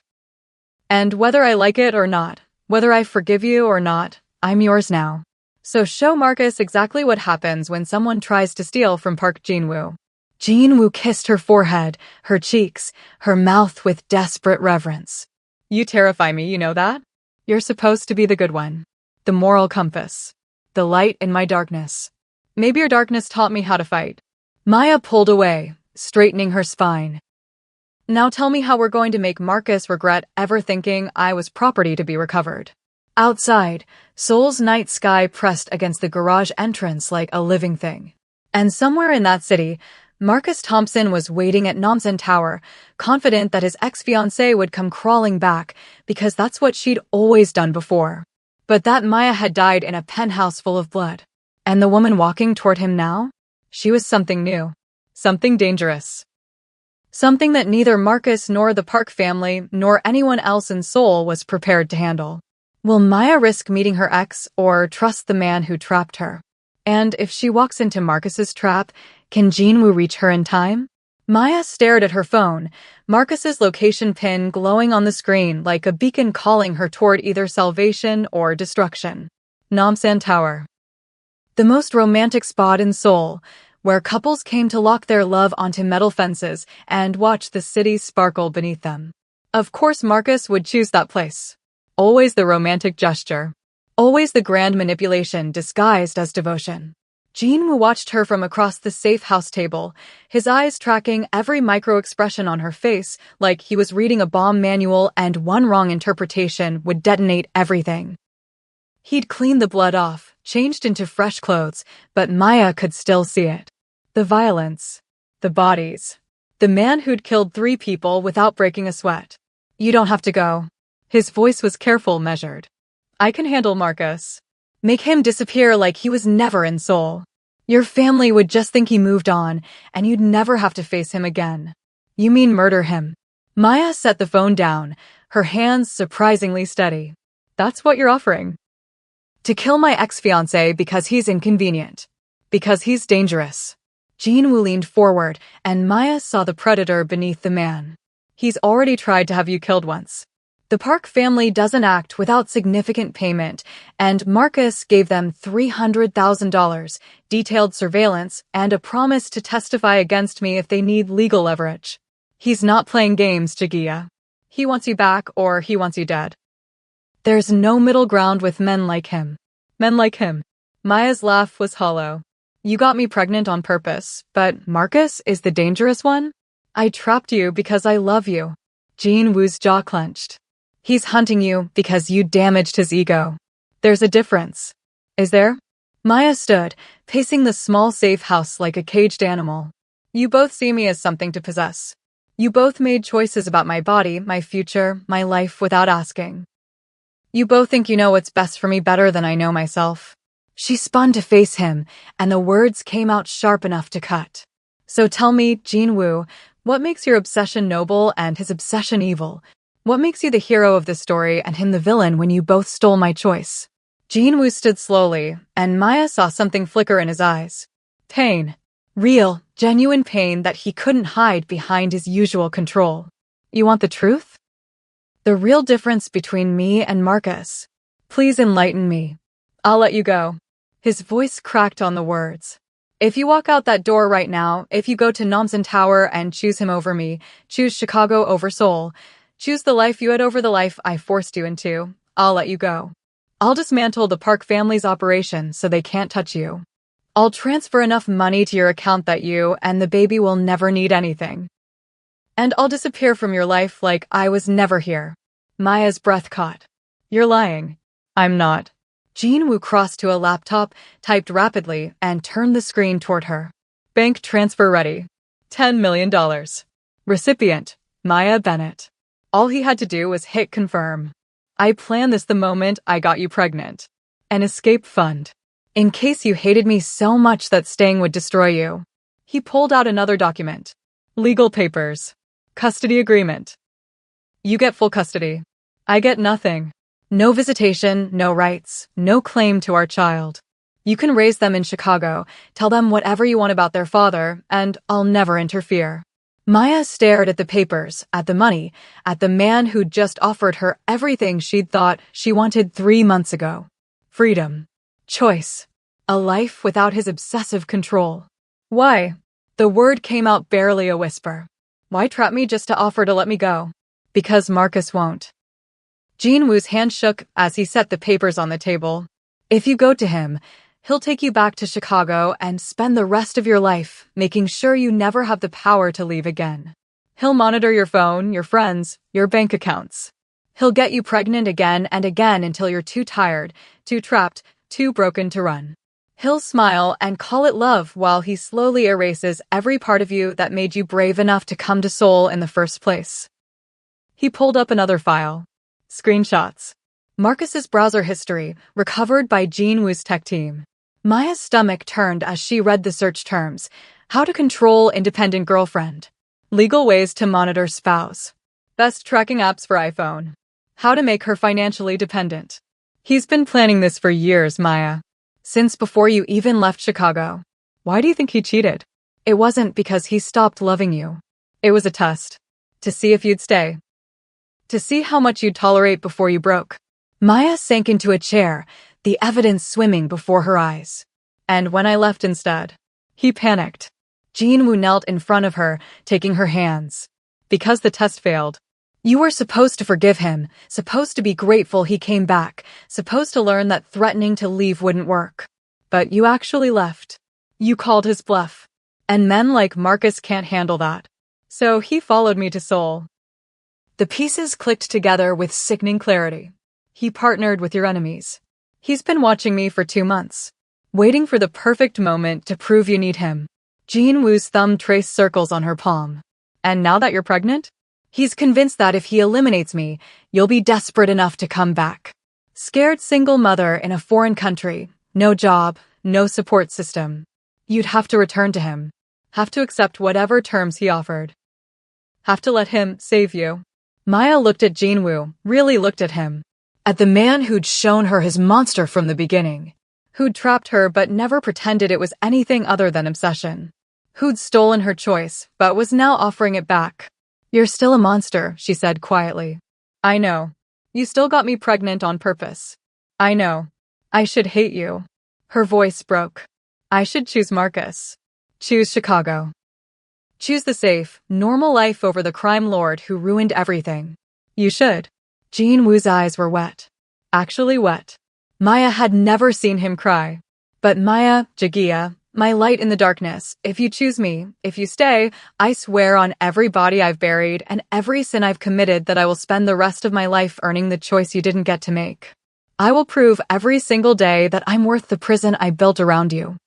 And whether I like it or not, whether I forgive you or not, I'm yours now. So show Marcus exactly what happens when someone tries to steal from Park Jinwoo. Jinwoo kissed her forehead, her cheeks, her mouth with desperate reverence. You terrify me, you know that? You're supposed to be the good one. The moral compass. The light in my darkness. Maybe your darkness taught me how to fight. Maya pulled away, straightening her spine. Now tell me how we're going to make Marcus regret ever thinking I was property to be recovered. Outside, Seoul's night sky pressed against the garage entrance like a living thing. And somewhere in that city, Marcus Thompson was waiting at Namsan Tower, confident that his ex-fiancée would come crawling back because that's what she'd always done before. But that Maya had died in a penthouse full of blood. And the woman walking toward him now? She was something new. Something dangerous. Something that neither Marcus nor the Park family nor anyone else in Seoul was prepared to handle. Will Maya risk meeting her ex or trust the man who trapped her? And if she walks into Marcus's trap, can Jinwoo reach her in time? Maya stared at her phone, Marcus's location pin glowing on the screen like a beacon calling her toward either salvation or destruction. Namsan Tower. The most romantic spot in Seoul, where couples came to lock their love onto metal fences and watch the city sparkle beneath them. Of course Marcus would choose that place. Always the romantic gesture. Always the grand manipulation disguised as devotion. Jinwoo watched her from across the safe house table, his eyes tracking every micro-expression on her face like he was reading a bomb manual and one wrong interpretation would detonate everything. He'd cleaned the blood off, changed into fresh clothes, but Maya could still see it. The violence. The bodies. The man who'd killed 3 people without breaking a sweat. You don't have to go. His voice was careful, measured. I can handle Marcus. Make him disappear like he was never in Seoul. Your family would just think he moved on, and you'd never have to face him again. You mean murder him? Maya set the phone down, her hands surprisingly steady. That's what you're offering. To kill my ex-fiancé because he's inconvenient. Because he's dangerous. Jinwoo leaned forward, and Maya saw the predator beneath the man. He's already tried to have you killed once. The Park family doesn't act without significant payment, and Marcus gave them $300,000, detailed surveillance, and a promise to testify against me if they need legal leverage. He's not playing games, Jagia. He wants you back or he wants you dead. There's no middle ground with men like him. Men like him. Maya's laugh was hollow. You got me pregnant on purpose, but Marcus is the dangerous one? I trapped you because I love you. Jinwoo's jaw clenched. He's hunting you because you damaged his ego. There's a difference. Is there? Maya stood, pacing the small safe house like a caged animal. You both see me as something to possess. You both made choices about my body, my future, my life without asking. You both think you know what's best for me better than I know myself. She spun to face him, and the words came out sharp enough to cut. So tell me, Jinwoo, what makes your obsession noble and his obsession evil? What makes you the hero of this story and him the villain when you both stole my choice? Jinwoo stood slowly, and Maya saw something flicker in his eyes. Pain. Real, genuine pain that he couldn't hide behind his usual control. You want the truth? The real difference between me and Marcus. Please enlighten me. I'll let you go. His voice cracked on the words. If you walk out that door right now, if you go to Namsan Tower and choose him over me, choose Chicago over Seoul, choose the life you had over the life I forced you into, I'll let you go. I'll dismantle the Park family's operation so they can't touch you. I'll transfer enough money to your account that you and the baby will never need anything. And I'll disappear from your life like I was never here. Maya's breath caught. You're lying. I'm not. Jinwoo crossed to a laptop, typed rapidly, and turned the screen toward her. Bank transfer ready. $10 million. Recipient, Maya Bennett. All he had to do was hit confirm. I planned this the moment I got you pregnant. An escape fund. In case you hated me so much that staying would destroy you. He pulled out another document. Legal papers. Custody agreement. You get full custody. I get nothing. No visitation, no rights, no claim to our child. You can raise them in Chicago, tell them whatever you want about their father, and I'll never interfere. Maya stared at the papers, at the money, at the man who'd just offered her everything she'd thought she wanted 3 months ago. Freedom. Choice. A life without his obsessive control. Why? The word came out barely a whisper. Why trap me just to offer to let me go? Because Marcus won't. Jinwoo's hand shook as he set the papers on the table. If you go to him, he'll take you back to Chicago and spend the rest of your life making sure you never have the power to leave again. He'll monitor your phone, your friends, your bank accounts. He'll get you pregnant again and again until you're too tired, too trapped, too broken to run. He'll smile and call it love while he slowly erases every part of you that made you brave enough to come to Seoul in the first place. He pulled up another file. Screenshots. Marcus's browser history, recovered by Jinwoo's tech team. Maya's stomach turned as she read the search terms. How to control independent girlfriend. Legal ways to monitor spouse. Best tracking apps for iPhone. How to make her financially dependent. He's been planning this for years, Maya. Since before you even left Chicago. Why do you think he cheated? It wasn't because he stopped loving you. It was a test. To see if you'd stay. To see how much you'd tolerate before you broke. Maya sank into a chair, the evidence swimming before her eyes. And when I left instead, he panicked. Jinwoo knelt in front of her, taking her hands. Because the test failed. You were supposed to forgive him, supposed to be grateful he came back, supposed to learn that threatening to leave wouldn't work. But you actually left. You called his bluff. And men like Marcus can't handle that. So he followed me to Seoul. The pieces clicked together with sickening clarity. He partnered with your enemies. He's been watching me for 2 months. Waiting for the perfect moment to prove you need him. Jinwoo's thumb traced circles on her palm. And now that you're pregnant? He's convinced that if he eliminates me, you'll be desperate enough to come back. Scared single mother in a foreign country, no job, no support system. You'd have to return to him. Have to accept whatever terms he offered. Have to let him save you. Maya looked at Jinwoo, really looked at him. At the man who'd shown her his monster from the beginning. Who'd trapped her but never pretended it was anything other than obsession. Who'd stolen her choice, but was now offering it back. You're still a monster, she said quietly. I know. You still got me pregnant on purpose. I know. I should hate you. Her voice broke. I should choose Marcus. Choose Chicago. Choose the safe, normal life over the crime lord who ruined everything. You should. Jinwoo's eyes were wet. Actually wet. Maya had never seen him cry. But Maya, Jagia, my light in the darkness, if you choose me, if you stay, I swear on every body I've buried and every sin I've committed that I will spend the rest of my life earning the choice you didn't get to make. I will prove every single day that I'm worth the prison I built around you.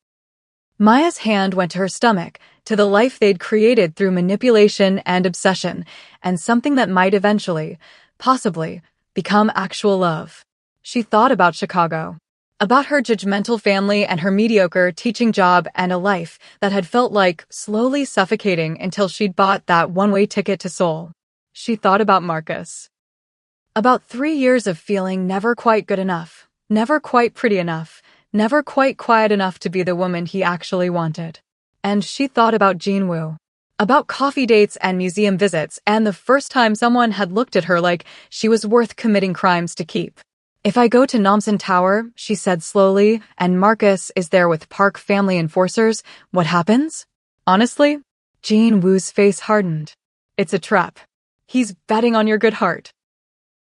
Maya's hand went to her stomach, to the life they'd created through manipulation and obsession, and something that might eventually, possibly, become actual love. She thought about Chicago. About her judgmental family and her mediocre teaching job and a life that had felt like slowly suffocating until she'd bought that one-way ticket to Seoul. She thought about Marcus. About 3 years of feeling never quite good enough, Never quite pretty enough, never quite quiet enough to be the woman he actually wanted. And she thought about Jinwoo. About coffee dates and museum visits, and the first time someone had looked at her like she was worth committing crimes to keep. If I go to Namsan Tower, she said slowly, and Marcus is there with Park family enforcers, what happens? Honestly, Jinwoo's face hardened. It's a trap. He's betting on your good heart.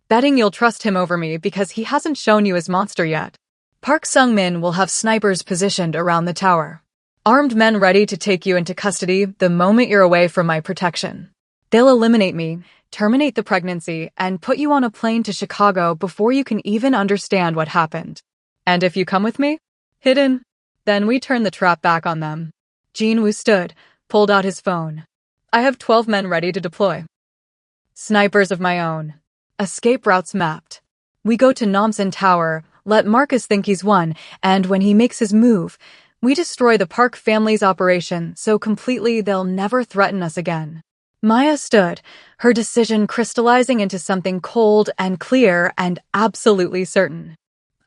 Betting you'll trust him over me because he hasn't shown you his monster yet. Park Sung-min will have snipers positioned around the tower. Armed men ready to take you into custody the moment you're away from my protection. They'll eliminate me, terminate the pregnancy, and put you on a plane to Chicago before you can even understand what happened. And if you come with me? Hidden. Then we turn the trap back on them. Jinwoo stood, pulled out his phone. I have 12 men ready to deploy. Snipers of my own. Escape routes mapped. We go to Namsan Tower, let Marcus think he's won, and when he makes his move, we destroy the Park family's operation so completely they'll never threaten us again. Maya stood, her decision crystallizing into something cold and clear and absolutely certain.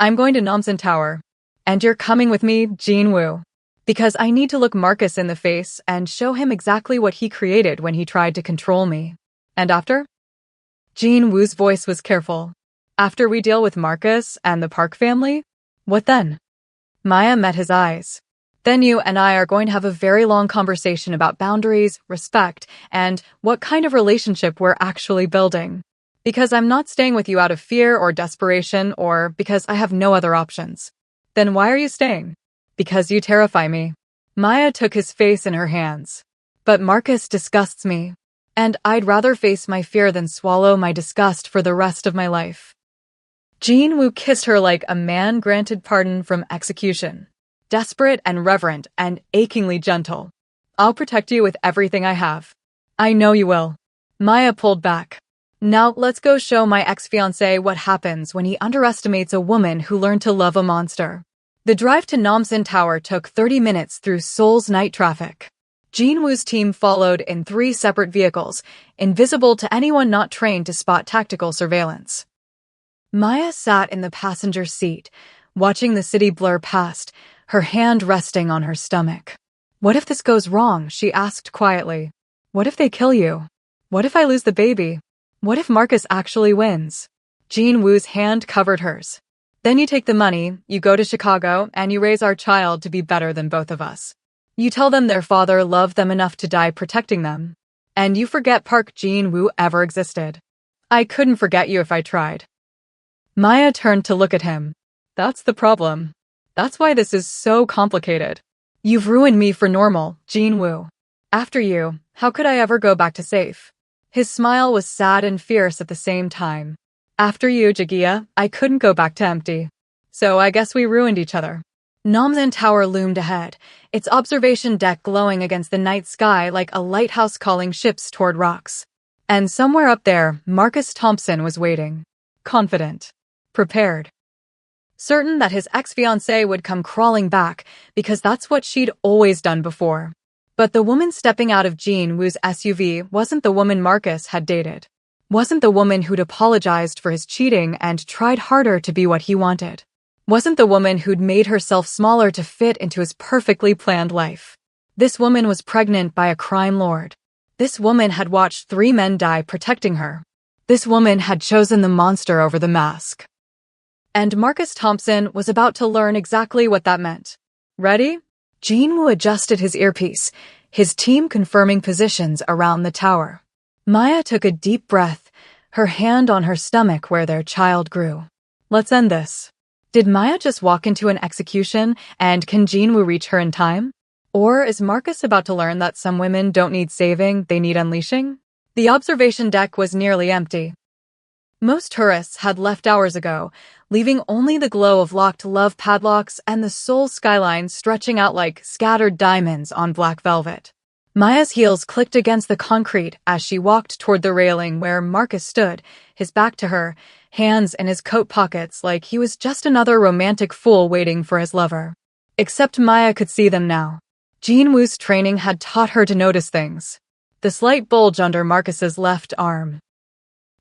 I'm going to Namsan Tower. And you're coming with me, Jinwoo. Because I need to look Marcus in the face and show him exactly what he created when he tried to control me. And after? Jinwoo's voice was careful. After we deal with Marcus and the Park family? What then? Maya met his eyes. Then you and I are going to have a very long conversation about boundaries, respect, and what kind of relationship we're actually building. Because I'm not staying with you out of fear or desperation or because I have no other options. Then why are you staying? Because you terrify me. Maya took his face in her hands. But Marcus disgusts me. And I'd rather face my fear than swallow my disgust for the rest of my life. Jinwoo kissed her like a man granted pardon from execution. Desperate and reverent and achingly gentle. I'll protect you with everything I have. I know you will. Maya pulled back. Now let's go show my ex-fiancé what happens when he underestimates a woman who learned to love a monster. The drive to Namsan Tower took 30 minutes through Seoul's night traffic. Jinwoo's team followed in 3 separate vehicles, invisible to anyone not trained to spot tactical surveillance. Maya sat in the passenger seat, watching the city blur past, her hand resting on her stomach. What if this goes wrong? She asked quietly. What if they kill you? What if I lose the baby? What if Marcus actually wins? Jinwoo's hand covered hers. Then you take the money, you go to Chicago, and you raise our child to be better than both of us. You tell them their father loved them enough to die protecting them. And you forget Park Jinwoo ever existed. I couldn't forget you if I tried. Maya turned to look at him. That's the problem. That's why this is so complicated. You've ruined me for normal, Jinwoo. After you, how could I ever go back to safe? His smile was sad and fierce at the same time. After you, Jagia, I couldn't go back to empty. So I guess we ruined each other. Namsan Tower loomed ahead, its observation deck glowing against the night sky like a lighthouse calling ships toward rocks. And somewhere up there, Marcus Thompson was waiting. Confident. Prepared. Certain that his ex-fiancée would come crawling back because that's what she'd always done before. But the woman stepping out of Jinwoo's SUV wasn't the woman Marcus had dated. Wasn't the woman who'd apologized for his cheating and tried harder to be what he wanted. Wasn't the woman who'd made herself smaller to fit into his perfectly planned life. This woman was pregnant by a crime lord. This woman had watched 3 men die protecting her. This woman had chosen the monster over the mask. And Marcus Thompson was about to learn exactly what that meant. Ready? Jinwoo adjusted his earpiece, his team confirming positions around the tower. Maya took a deep breath, her hand on her stomach where their child grew. Let's end this. Did Maya just walk into an execution, and can Jinwoo reach her in time? Or is Marcus about to learn that some women don't need saving, they need unleashing? The observation deck was nearly empty. Most tourists had left hours ago, leaving only the glow of locked love padlocks and the Seoul skyline stretching out like scattered diamonds on black velvet. Maya's heels clicked against the concrete as she walked toward the railing where Marcus stood, his back to her, hands in his coat pockets like he was just another romantic fool waiting for his lover. Except Maya could see them now. Jinwoo's training had taught her to notice things. The slight bulge under Marcus's left arm.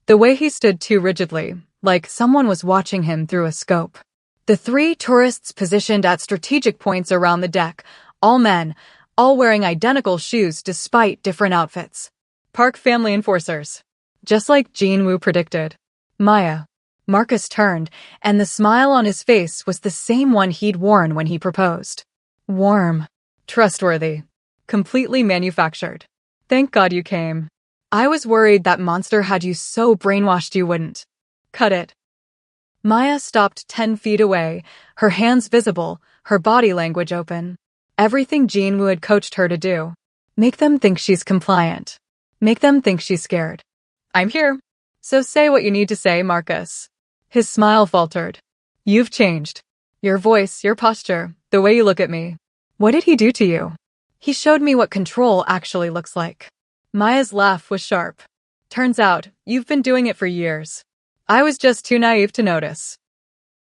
The way he stood too rigidly, like someone was watching him through a scope. The 3 tourists positioned at strategic points around the deck, all men, all wearing identical shoes despite different outfits. Park family enforcers. Just like Jinwoo predicted. Maya. Marcus turned, and the smile on his face was the same one he'd worn when he proposed. Warm. Trustworthy. Completely manufactured. Thank God you came. I was worried that monster had you so brainwashed you wouldn't. Cut it. Maya stopped 10 feet away, her hands visible, her body language open. Everything Jinwoo had coached her to do. Make them think she's compliant. Make them think she's scared. I'm here. So say what you need to say, Marcus. His smile faltered. You've changed. Your voice, your posture, the way you look at me. What did he do to you? He showed me what control actually looks like. Maya's laugh was sharp. Turns out, you've been doing it for years. I was just too naive to notice.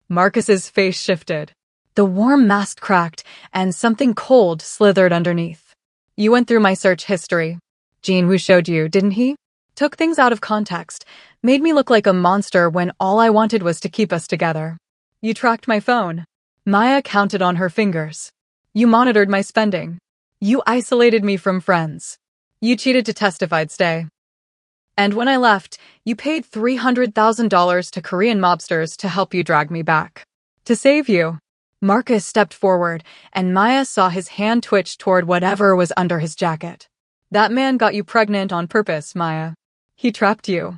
Marcus's face shifted. The warm mask cracked, and something cold slithered underneath. You went through my search history. Jinwoo showed you, didn't he? Took things out of context, made me look like a monster when all I wanted was to keep us together. You tracked my phone. Maya counted on her fingers. You monitored my spending. You isolated me from friends. You cheated to testify I'd stay. And when I left, you paid $300,000 to Korean mobsters to help you drag me back. To save you. Marcus stepped forward, and Maya saw his hand twitch toward whatever was under his jacket. That man got you pregnant on purpose, Maya. He trapped you.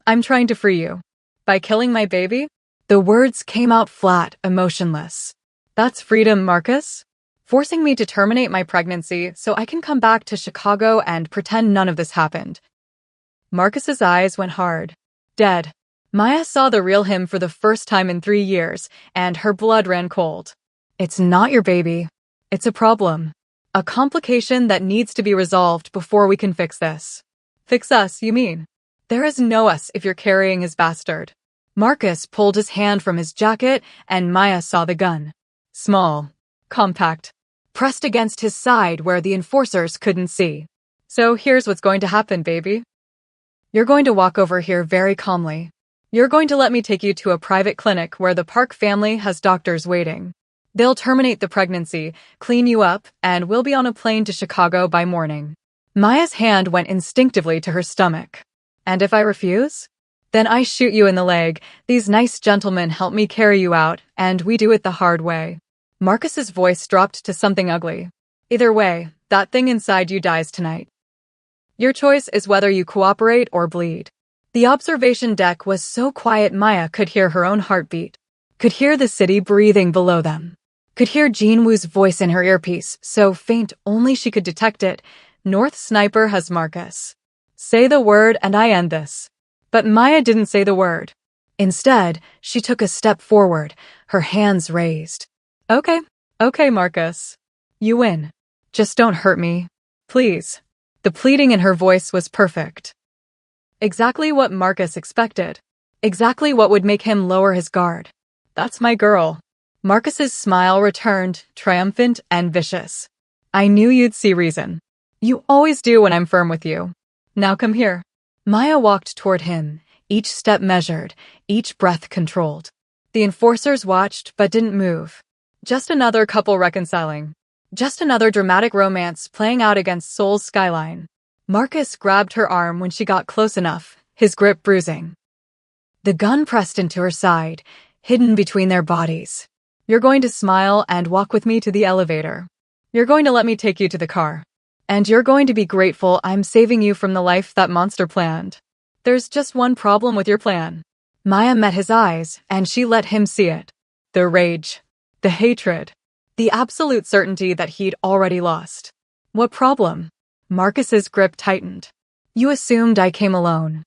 I'm trying to free you. By killing my baby? The words came out flat, emotionless. That's freedom, Marcus? Forcing me to terminate my pregnancy so I can come back to Chicago and pretend none of this happened. Marcus's eyes went hard. Dead. Maya saw the real him for the first time in 3 years, and her blood ran cold. It's not your baby. It's a problem. A complication that needs to be resolved before we can fix this. Fix us, you mean? There is no us if you're carrying his bastard. Marcus pulled his hand from his jacket, and Maya saw the gun. Small. Compact. Pressed against his side where the enforcers couldn't see. So here's what's going to happen, baby. You're going to walk over here very calmly. You're going to let me take you to a private clinic where the Park family has doctors waiting. They'll terminate the pregnancy, clean you up, and we'll be on a plane to Chicago by morning. Maya's hand went instinctively to her stomach. And if I refuse? Then I shoot you in the leg. These nice gentlemen help me carry you out, and we do it the hard way. Marcus's voice dropped to something ugly. Either way, that thing inside you dies tonight. Your choice is whether you cooperate or bleed. The observation deck was so quiet Maya could hear her own heartbeat. Could hear the city breathing below them. Could hear Jinwoo's voice in her earpiece, so faint only she could detect it. North Sniper has Marcus. Say the word and I end this. But Maya didn't say the word. Instead, she took a step forward, her hands raised. Okay, Marcus. You win. Just don't hurt me. Please. The pleading in her voice was perfect. Exactly what Marcus expected. Exactly what would make him lower his guard. That's my girl. Marcus's smile returned, triumphant and vicious. I knew you'd see reason. You always do when I'm firm with you. Now come here. Maya walked toward him, each step measured, each breath controlled. The enforcers watched but didn't move. Just another couple reconciling. Just another dramatic romance playing out against Seoul's skyline. Marcus grabbed her arm when she got close enough, his grip bruising. The gun pressed into her side, hidden between their bodies. You're going to smile and walk with me to the elevator. You're going to let me take you to the car. And you're going to be grateful I'm saving you from the life that monster planned. There's just one problem with your plan. Maya met his eyes, and she let him see it. The rage. The hatred. The absolute certainty that he'd already lost. What problem? Marcus's grip tightened. You assumed I came alone.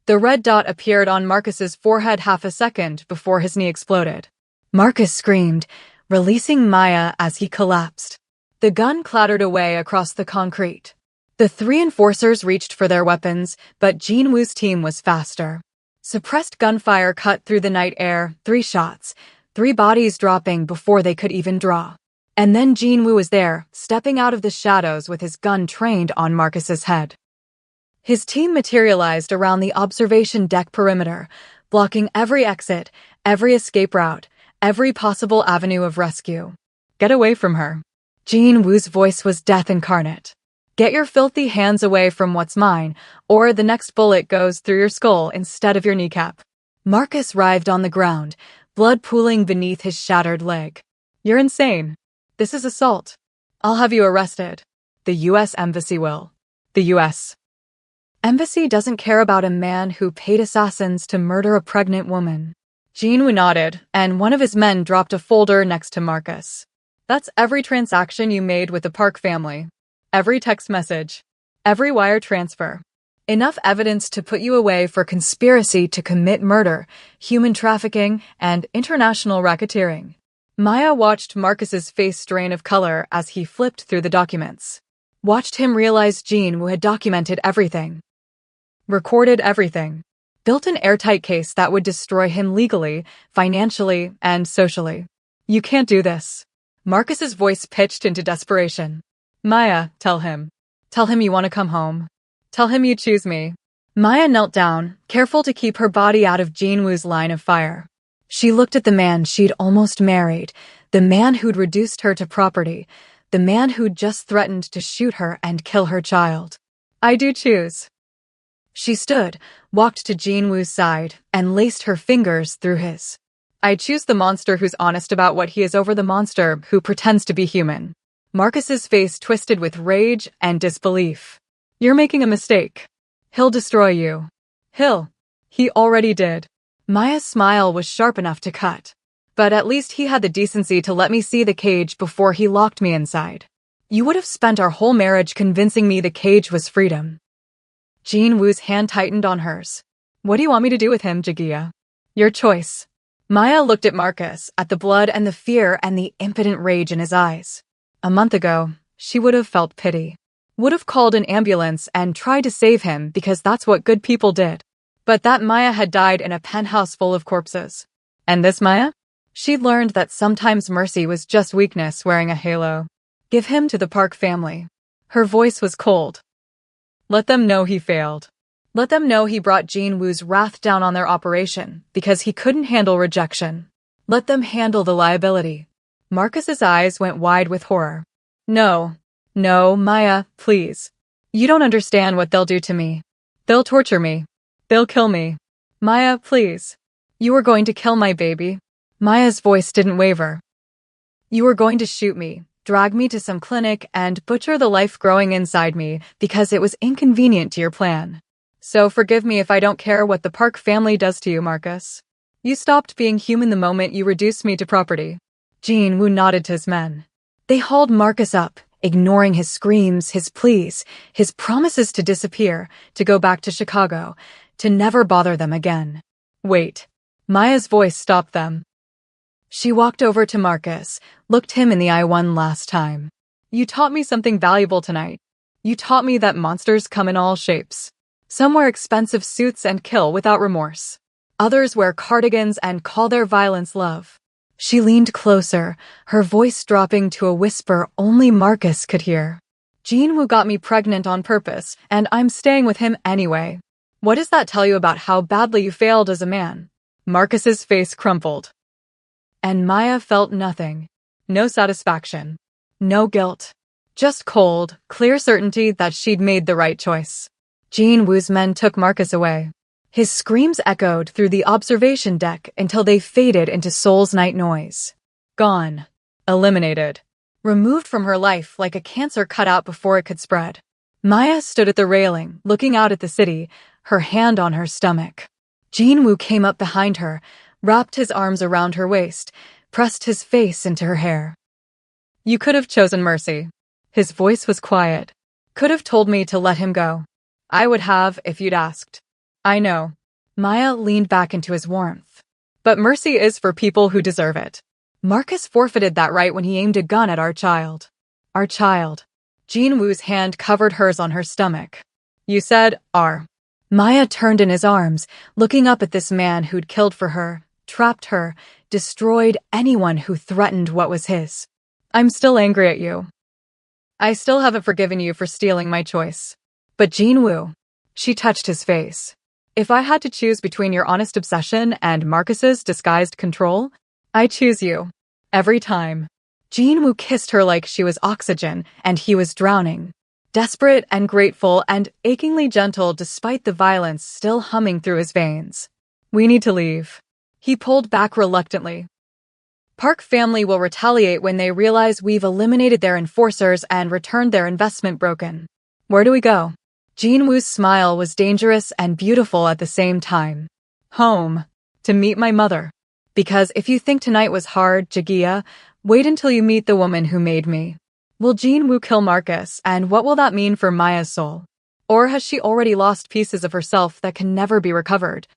The red dot appeared on Marcus's forehead half a second before his knee exploded. Marcus screamed, releasing Maya as he collapsed. The gun clattered away across the concrete. The 3 enforcers reached for their weapons, but Jinwoo's team was faster. Suppressed gunfire cut through the night air, 3 shots, 3 bodies dropping before they could even draw. And then Jinwoo was there, stepping out of the shadows with his gun trained on Marcus's head. His team materialized around the observation deck perimeter, blocking every exit, every escape route, every possible avenue of rescue. Get away from her. Jin Woo's voice was death incarnate. Get your filthy hands away from what's mine, or the next bullet goes through your skull instead of your kneecap. Marcus writhed on the ground, blood pooling beneath his shattered leg. You're insane. This is assault. I'll have you arrested. The U.S. Embassy will. The U.S. Embassy doesn't care about a man who paid assassins to murder a pregnant woman. Jin Woo nodded, and one of his men dropped a folder next to Marcus. That's every transaction you made with the Park family. Every text message. Every wire transfer. Enough evidence to put you away for conspiracy to commit murder, human trafficking, and international racketeering. Maya watched Marcus's face strain of color as he flipped through the documents. Watched him realize Jin Woo had documented everything. Recorded everything. Built an airtight case that would destroy him legally, financially, and socially. You can't do this. Marcus's voice pitched into desperation. Maya, tell him. Tell him you want to come home. Tell him you choose me. Maya knelt down, careful to keep her body out of Jin Woo's line of fire. She looked at the man she'd almost married, the man who'd reduced her to property, the man who'd just threatened to shoot her and kill her child. I do choose. She stood, walked to Jin Woo's side, and laced her fingers through his. I choose the monster who's honest about what he is over the monster who pretends to be human. Marcus's face twisted with rage and disbelief. You're making a mistake. He'll destroy you. He already did. Maya's smile was sharp enough to cut. But at least he had the decency to let me see the cage before he locked me inside. You would have spent our whole marriage convincing me the cage was freedom. Jin Woo's hand tightened on hers. What do you want me to do with him, Jagia? Your choice. Maya looked at Marcus, at the blood and the fear and the impotent rage in his eyes. A month ago, she would have felt pity. Would have called an ambulance and tried to save him because that's what good people did. But that Maya had died in a penthouse full of corpses. And this Maya? She'd learned that sometimes mercy was just weakness wearing a halo. Give him to the Park family. Her voice was cold. Let them know he failed. Let them know he brought Jin Woo's wrath down on their operation because he couldn't handle rejection. Let them handle the liability. Marcus's eyes went wide with horror. No, Maya, please. You don't understand what they'll do to me. They'll torture me. They'll kill me. Maya, please. You are going to kill my baby. Maya's voice didn't waver. You are going to shoot me, drag me to some clinic, and butcher the life growing inside me because it was inconvenient to your plan. So forgive me if I don't care what the Park family does to you, Marcus. You stopped being human the moment you reduced me to property. Jin Woo nodded to his men. They hauled Marcus up, ignoring his screams, his pleas, his promises to disappear, to go back to Chicago, to never bother them again. Wait. Maya's voice stopped them. She walked over to Marcus, looked him in the eye one last time. You taught me something valuable tonight. You taught me that monsters come in all shapes. Some wear expensive suits and kill without remorse. Others wear cardigans and call their violence love. She leaned closer, her voice dropping to a whisper only Marcus could hear. Jin Woo got me pregnant on purpose, and I'm staying with him anyway. What does that tell you about how badly you failed as a man? Marcus's face crumpled. And Maya felt nothing. No satisfaction. No guilt. Just cold, clear certainty that she'd made the right choice. Jin Woo's men took Marcus away. His screams echoed through the observation deck until they faded into Seoul's night noise. Gone. Eliminated. Removed from her life like a cancer cut out before it could spread. Maya stood at the railing, looking out at the city, her hand on her stomach. Jin Woo came up behind her, wrapped his arms around her waist, pressed his face into her hair. You could have chosen mercy. His voice was quiet. Could have told me to let him go. I would have if you'd asked. I know. Maya leaned back into his warmth. But mercy is for people who deserve it. Marcus forfeited that right when he aimed a gun at our child. Our child. Jin Woo's hand covered hers on her stomach. You said, our. Maya turned in his arms, looking up at this man who'd killed for her, trapped her, destroyed anyone who threatened what was his. I'm still angry at you. I still haven't forgiven you for stealing my choice. But Jin Woo. She touched his face. If I had to choose between your honest obsession and Marcus's disguised control, I choose you. Every time. Jinwoo kissed her like she was oxygen, and he was drowning. Desperate and grateful and achingly gentle despite the violence still humming through his veins. We need to leave. He pulled back reluctantly. Park family will retaliate when they realize we've eliminated their enforcers and returned their investment broken. Where do we go? Jinwoo's smile was dangerous and beautiful at the same time. Home. To meet my mother. Because if you think tonight was hard, Jagia, wait until you meet the woman who made me. Will Jinwoo kill Marcus, and what will that mean for Maya's soul? Or has she already lost pieces of herself that can never be recovered?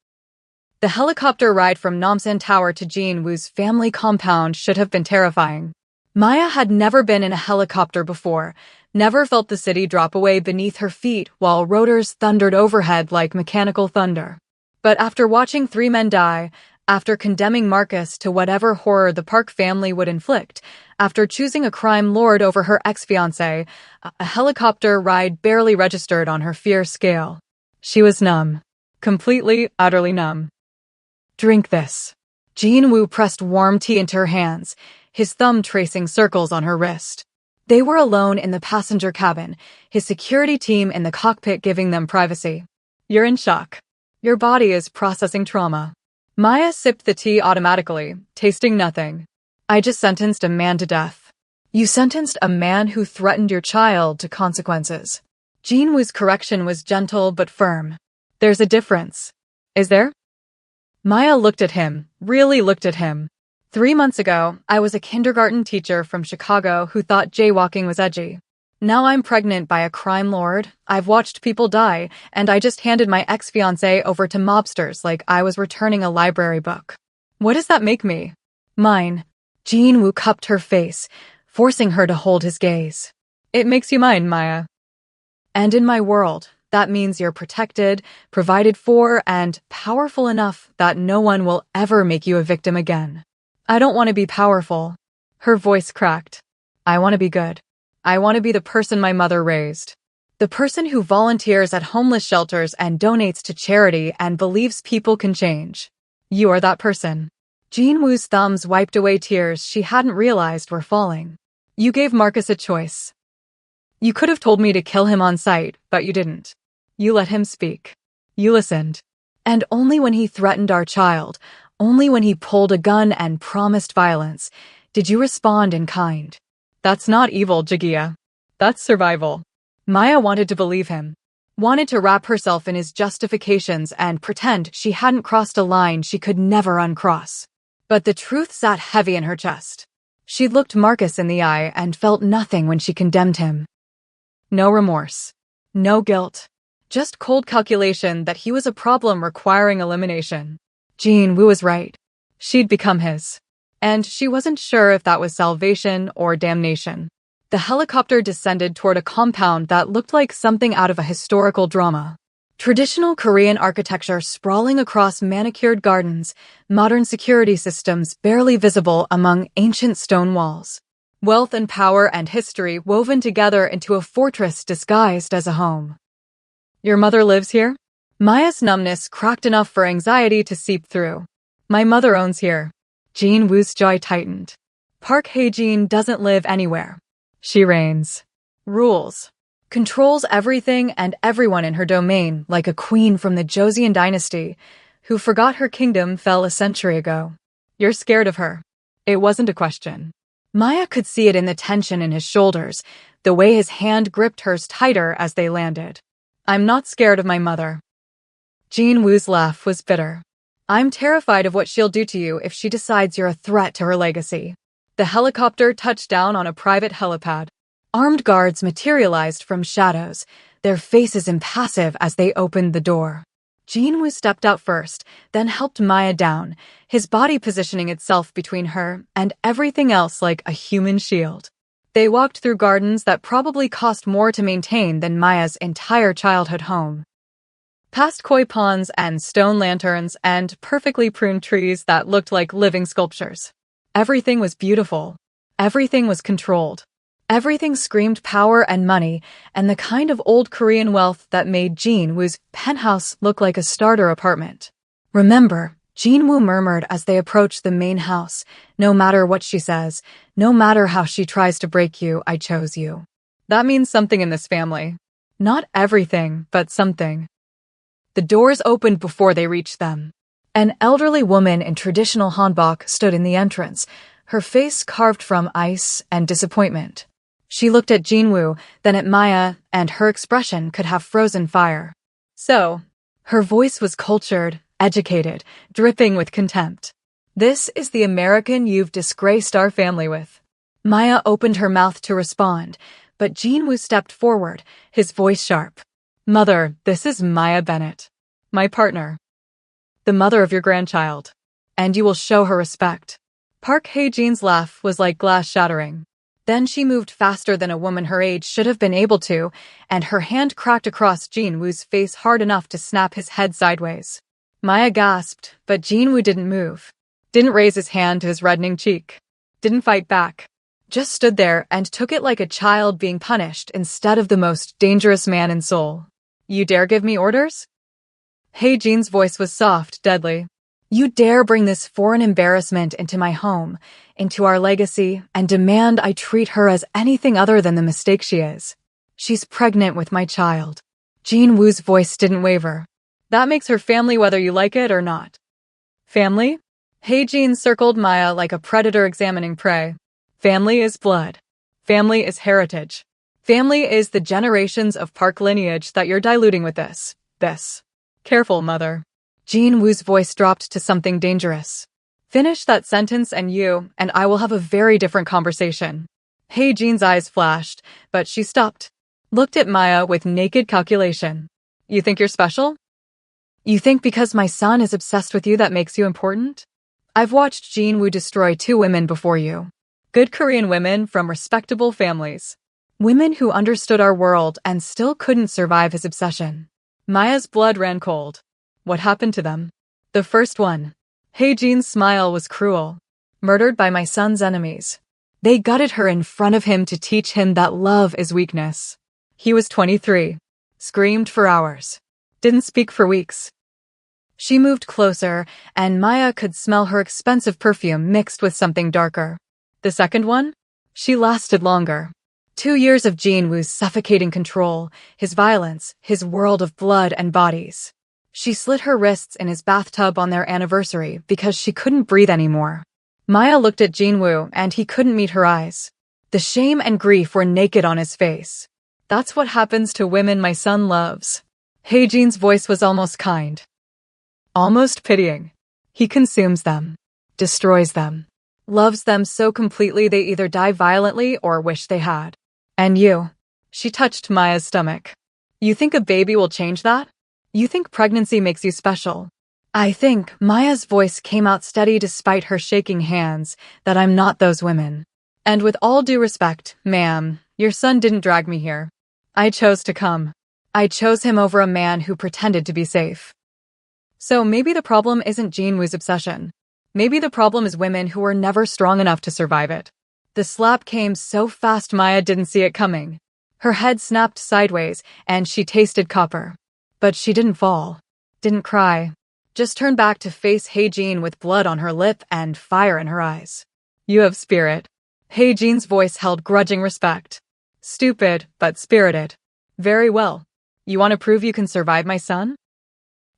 The helicopter ride from Namsan Tower to Jinwoo's family compound should have been terrifying. Maya had never been in a helicopter before, never felt the city drop away beneath her feet while rotors thundered overhead like mechanical thunder. But after watching 3 men die, after condemning Marcus to whatever horror the Park family would inflict, after choosing a crime lord over her ex-fiancé, a helicopter ride barely registered on her fear scale. She was numb. Completely, utterly numb. Drink this. Jinwoo pressed warm tea into her hands, his thumb tracing circles on her wrist. They were alone in the passenger cabin, his security team in the cockpit giving them privacy. You're in shock. Your body is processing trauma. Maya sipped the tea automatically, tasting nothing. I just sentenced a man to death. You sentenced a man who threatened your child to consequences. Jinwoo's correction was gentle but firm. There's a difference. Is there? Maya looked at him, really looked at him. 3 months ago, I was a kindergarten teacher from Chicago who thought jaywalking was edgy. Now I'm pregnant by a crime lord, I've watched people die, and I just handed my ex-fiancé over to mobsters like I was returning a library book. What does that make me? Mine. Jinwoo cupped her face, forcing her to hold his gaze. It makes you mine, Maya. And in my world, that means you're protected, provided for, and powerful enough that no one will ever make you a victim again. I don't want to be powerful. Her voice cracked. I want to be good. I want to be the person my mother raised. The person who volunteers at homeless shelters and donates to charity and believes people can change. You are that person. Jinwoo's thumbs wiped away tears she hadn't realized were falling. You gave Marcus a choice. You could have told me to kill him on sight, but you didn't. You let him speak. You listened. And only when he threatened our child, only when he pulled a gun and promised violence, did you respond in kind. That's not evil, Jagia. That's survival. Maya wanted to believe him. Wanted to wrap herself in his justifications and pretend she hadn't crossed a line she could never uncross. But the truth sat heavy in her chest. She looked Marcus in the eye and felt nothing when she condemned him. No remorse. No guilt. Just cold calculation that he was a problem requiring elimination. Jinwoo was right. She'd become his. And she wasn't sure if that was salvation or damnation. The helicopter descended toward a compound that looked like something out of a historical drama. Traditional Korean architecture sprawling across manicured gardens, modern security systems barely visible among ancient stone walls. Wealth and power and history woven together into a fortress disguised as a home. Your mother lives here? Maya's numbness cracked enough for anxiety to seep through. My mother owns here. Jinwoo's jaw tightened. Park Hae-jin doesn't live anywhere. She reigns. Rules. Controls everything and everyone in her domain like a queen from the Joseon dynasty who forgot her kingdom fell a century ago. You're scared of her. It wasn't a question. Maya could see it in the tension in his shoulders, the way his hand gripped hers tighter as they landed. I'm not scared of my mother. Jinwoo's laugh was bitter. I'm terrified of what she'll do to you if she decides you're a threat to her legacy. The helicopter touched down on a private helipad. Armed guards materialized from shadows, their faces impassive as they opened the door. Jinwoo stepped out first, then helped Maya down, his body positioning itself between her and everything else like a human shield. They walked through gardens that probably cost more to maintain than Maya's entire childhood home. Past koi ponds and stone lanterns and perfectly pruned trees that looked like living sculptures. Everything was beautiful. Everything was controlled. Everything screamed power and money and the kind of old Korean wealth that made Jinwoo's penthouse look like a starter apartment. Remember, Jinwoo murmured as they approached the main house. No matter what she says, no matter how she tries to break you, I chose you. That means something in this family. Not everything, but something. The doors opened before they reached them. An elderly woman in traditional hanbok stood in the entrance, her face carved from ice and disappointment. She looked at Jinwoo, then at Maya, and her expression could have frozen fire. So, her voice was cultured, educated, dripping with contempt. This is the American you've disgraced our family with. Maya opened her mouth to respond, but Jinwoo stepped forward, his voice sharp. Mother, this is Maya Bennett. My partner. The mother of your grandchild. And you will show her respect. Park Hae-jin's laugh was like glass shattering. Then she moved faster than a woman her age should have been able to, and her hand cracked across Jinwoo's face hard enough to snap his head sideways. Maya gasped, but Jinwoo didn't move. Didn't raise his hand to his reddening cheek. Didn't fight back. Just stood there and took it like a child being punished instead of the most dangerous man in Seoul. You dare give me orders? Hae-jin's voice was soft, deadly. You dare bring this foreign embarrassment into my home, into our legacy, and demand I treat her as anything other than the mistake she is. She's pregnant with my child. Jinwoo's voice didn't waver. That makes her family whether you like it or not. Family? Hae-jin circled Maya like a predator examining prey. Family is blood. Family is heritage. Family is the generations of Park lineage that you're diluting with this. Careful, mother. Jinwoo's voice dropped to something dangerous. Finish that sentence and you and I will have a very different conversation. Hae-jin's eyes flashed, but she stopped. Looked at Maya with naked calculation. You think you're special? You think because my son is obsessed with you that makes you important? I've watched Jinwoo destroy 2 women before you. Good Korean women from respectable families. Women who understood our world and still couldn't survive his obsession. Maya's blood ran cold. What happened to them? The first one. Hae-jin's smile was cruel. Murdered by my son's enemies. They gutted her in front of him to teach him that love is weakness. He was 23. Screamed for hours. Didn't speak for weeks. She moved closer, and Maya could smell her expensive perfume mixed with something darker. The second one? She lasted longer. 2 years of Jinwoo's suffocating control, his violence, his world of blood and bodies. She slit her wrists in his bathtub on their anniversary because she couldn't breathe anymore. Maya looked at Jinwoo and he couldn't meet her eyes. The shame and grief were naked on his face. That's what happens to women my son loves. Hae-jin's voice was almost kind. Almost pitying. He consumes them. Destroys them. Loves them so completely they either die violently or wish they had. And you. She touched Maya's stomach. You think a baby will change that? You think pregnancy makes you special? I think, Maya's voice came out steady despite her shaking hands, that I'm not those women. And with all due respect, ma'am, your son didn't drag me here. I chose to come. I chose him over a man who pretended to be safe. So maybe the problem isn't Jinwoo's obsession. Maybe the problem is women who were never strong enough to survive it. The slap came so fast Maya didn't see it coming. Her head snapped sideways, and she tasted copper. But she didn't fall. Didn't cry. Just turned back to face Hae-jin with blood on her lip and fire in her eyes. You have spirit. Hae-jin's voice held grudging respect. Stupid, but spirited. Very well. You want to prove you can survive my son?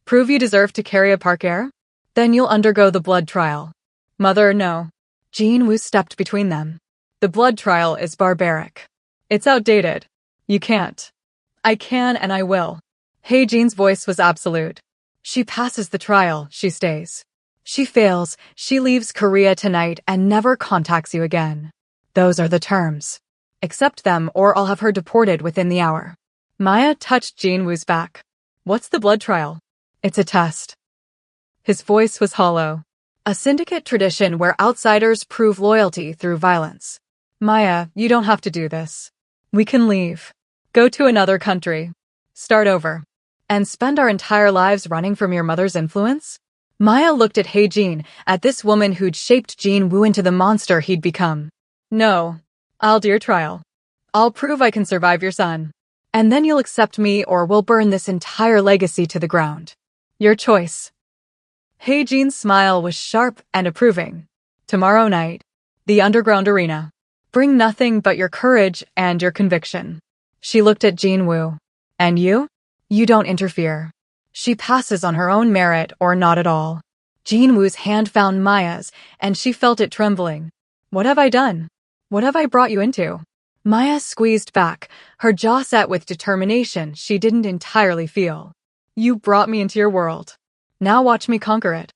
Prove you deserve to carry a Park heir? Then you'll undergo the blood trial. Mother, no. Jinwoo stepped between them. The blood trial is barbaric. It's outdated. You can't. I can and I will. Hae-jin's voice was absolute. She passes the trial, she stays. She fails, she leaves Korea tonight and never contacts you again. Those are the terms. Accept them or I'll have her deported within the hour. Maya touched Jinwoo's back. What's the blood trial? It's a test. His voice was hollow. A syndicate tradition where outsiders prove loyalty through violence. Maya, you don't have to do this. We can leave. Go to another country. Start over. And spend our entire lives running from your mother's influence? Maya looked at Hae-jin, at this woman who'd shaped Jinwoo into the monster he'd become. No. I'll do your trial. I'll prove I can survive your son. And then you'll accept me or we'll burn this entire legacy to the ground. Your choice. Hei-jin's smile was sharp and approving. Tomorrow night, the underground arena. Bring nothing but your courage and your conviction. She looked at Jin-woo. And you? You don't interfere. She passes on her own merit or not at all. Jin-woo's hand found Maya's, and she felt it trembling. What have I done? What have I brought you into? Maya squeezed back, her jaw set with determination she didn't entirely feel. You brought me into your world. Now watch me conquer it.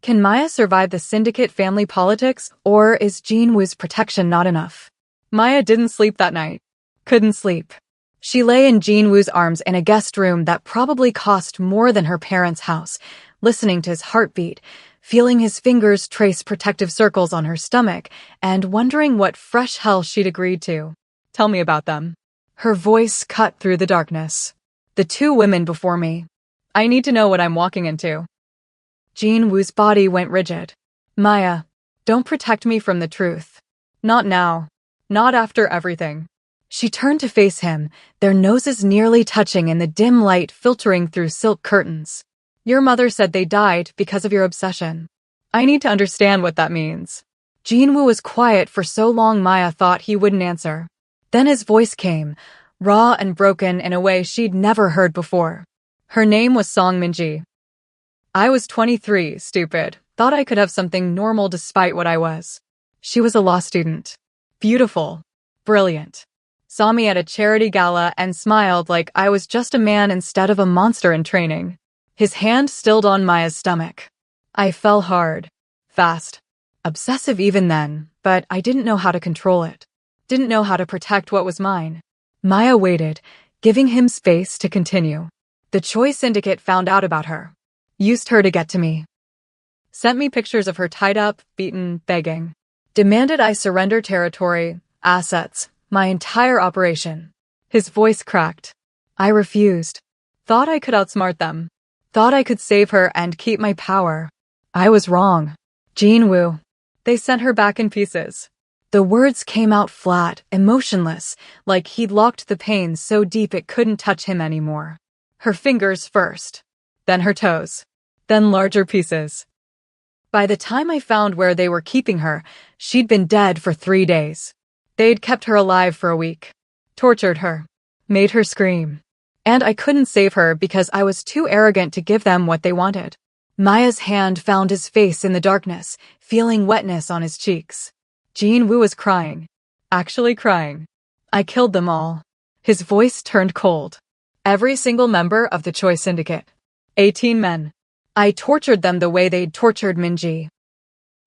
Can Maya survive the syndicate family politics, or is Jin-woo's protection not enough? Maya didn't sleep that night. Couldn't sleep. She lay in Jin-woo's arms in a guest room that probably cost more than her parents' house, listening to his heartbeat, feeling his fingers trace protective circles on her stomach, and wondering what fresh hell she'd agreed to. Tell me about them. Her voice cut through the darkness. The two women before me. I need to know what I'm walking into. Jin-woo's body went rigid. Maya, don't protect me from the truth. Not now. Not after everything. She turned to face him, their noses nearly touching in the dim light filtering through silk curtains. Your mother said they died because of your obsession. I need to understand what that means. Jin-woo was quiet for so long Maya thought he wouldn't answer. Then his voice came, raw and broken in a way she'd never heard before. Her name was Song Min-ji. I was 23, stupid. Thought I could have something normal despite what I was. She was a law student. Beautiful. Brilliant. Saw me at a charity gala and smiled like I was just a man instead of a monster in training. His hand stilled on Maya's stomach. I fell hard. Fast. Obsessive even then, but I didn't know how to control it. Didn't know how to protect what was mine. Maya waited, giving him space to continue. The Choi Syndicate found out about her. Used her to get to me. Sent me pictures of her tied up, beaten, begging. Demanded I surrender territory, assets, my entire operation. His voice cracked. I refused. Thought I could outsmart them. Thought I could save her and keep my power. I was wrong. Jin-woo. They sent her back in pieces. The words came out flat, emotionless, like he'd locked the pain so deep it couldn't touch him anymore. Her fingers first. Then her toes. Then larger pieces. By the time I found where they were keeping her, she'd been dead for 3 days. They'd kept her alive for a week. Tortured her. Made her scream. And I couldn't save her because I was too arrogant to give them what they wanted. Maya's hand found his face in the darkness, feeling wetness on his cheeks. Jin-woo was crying. Actually crying. I killed them all. His voice turned cold. Every single member of the Choi Syndicate. 18 men. I tortured them the way they'd tortured Min-ji.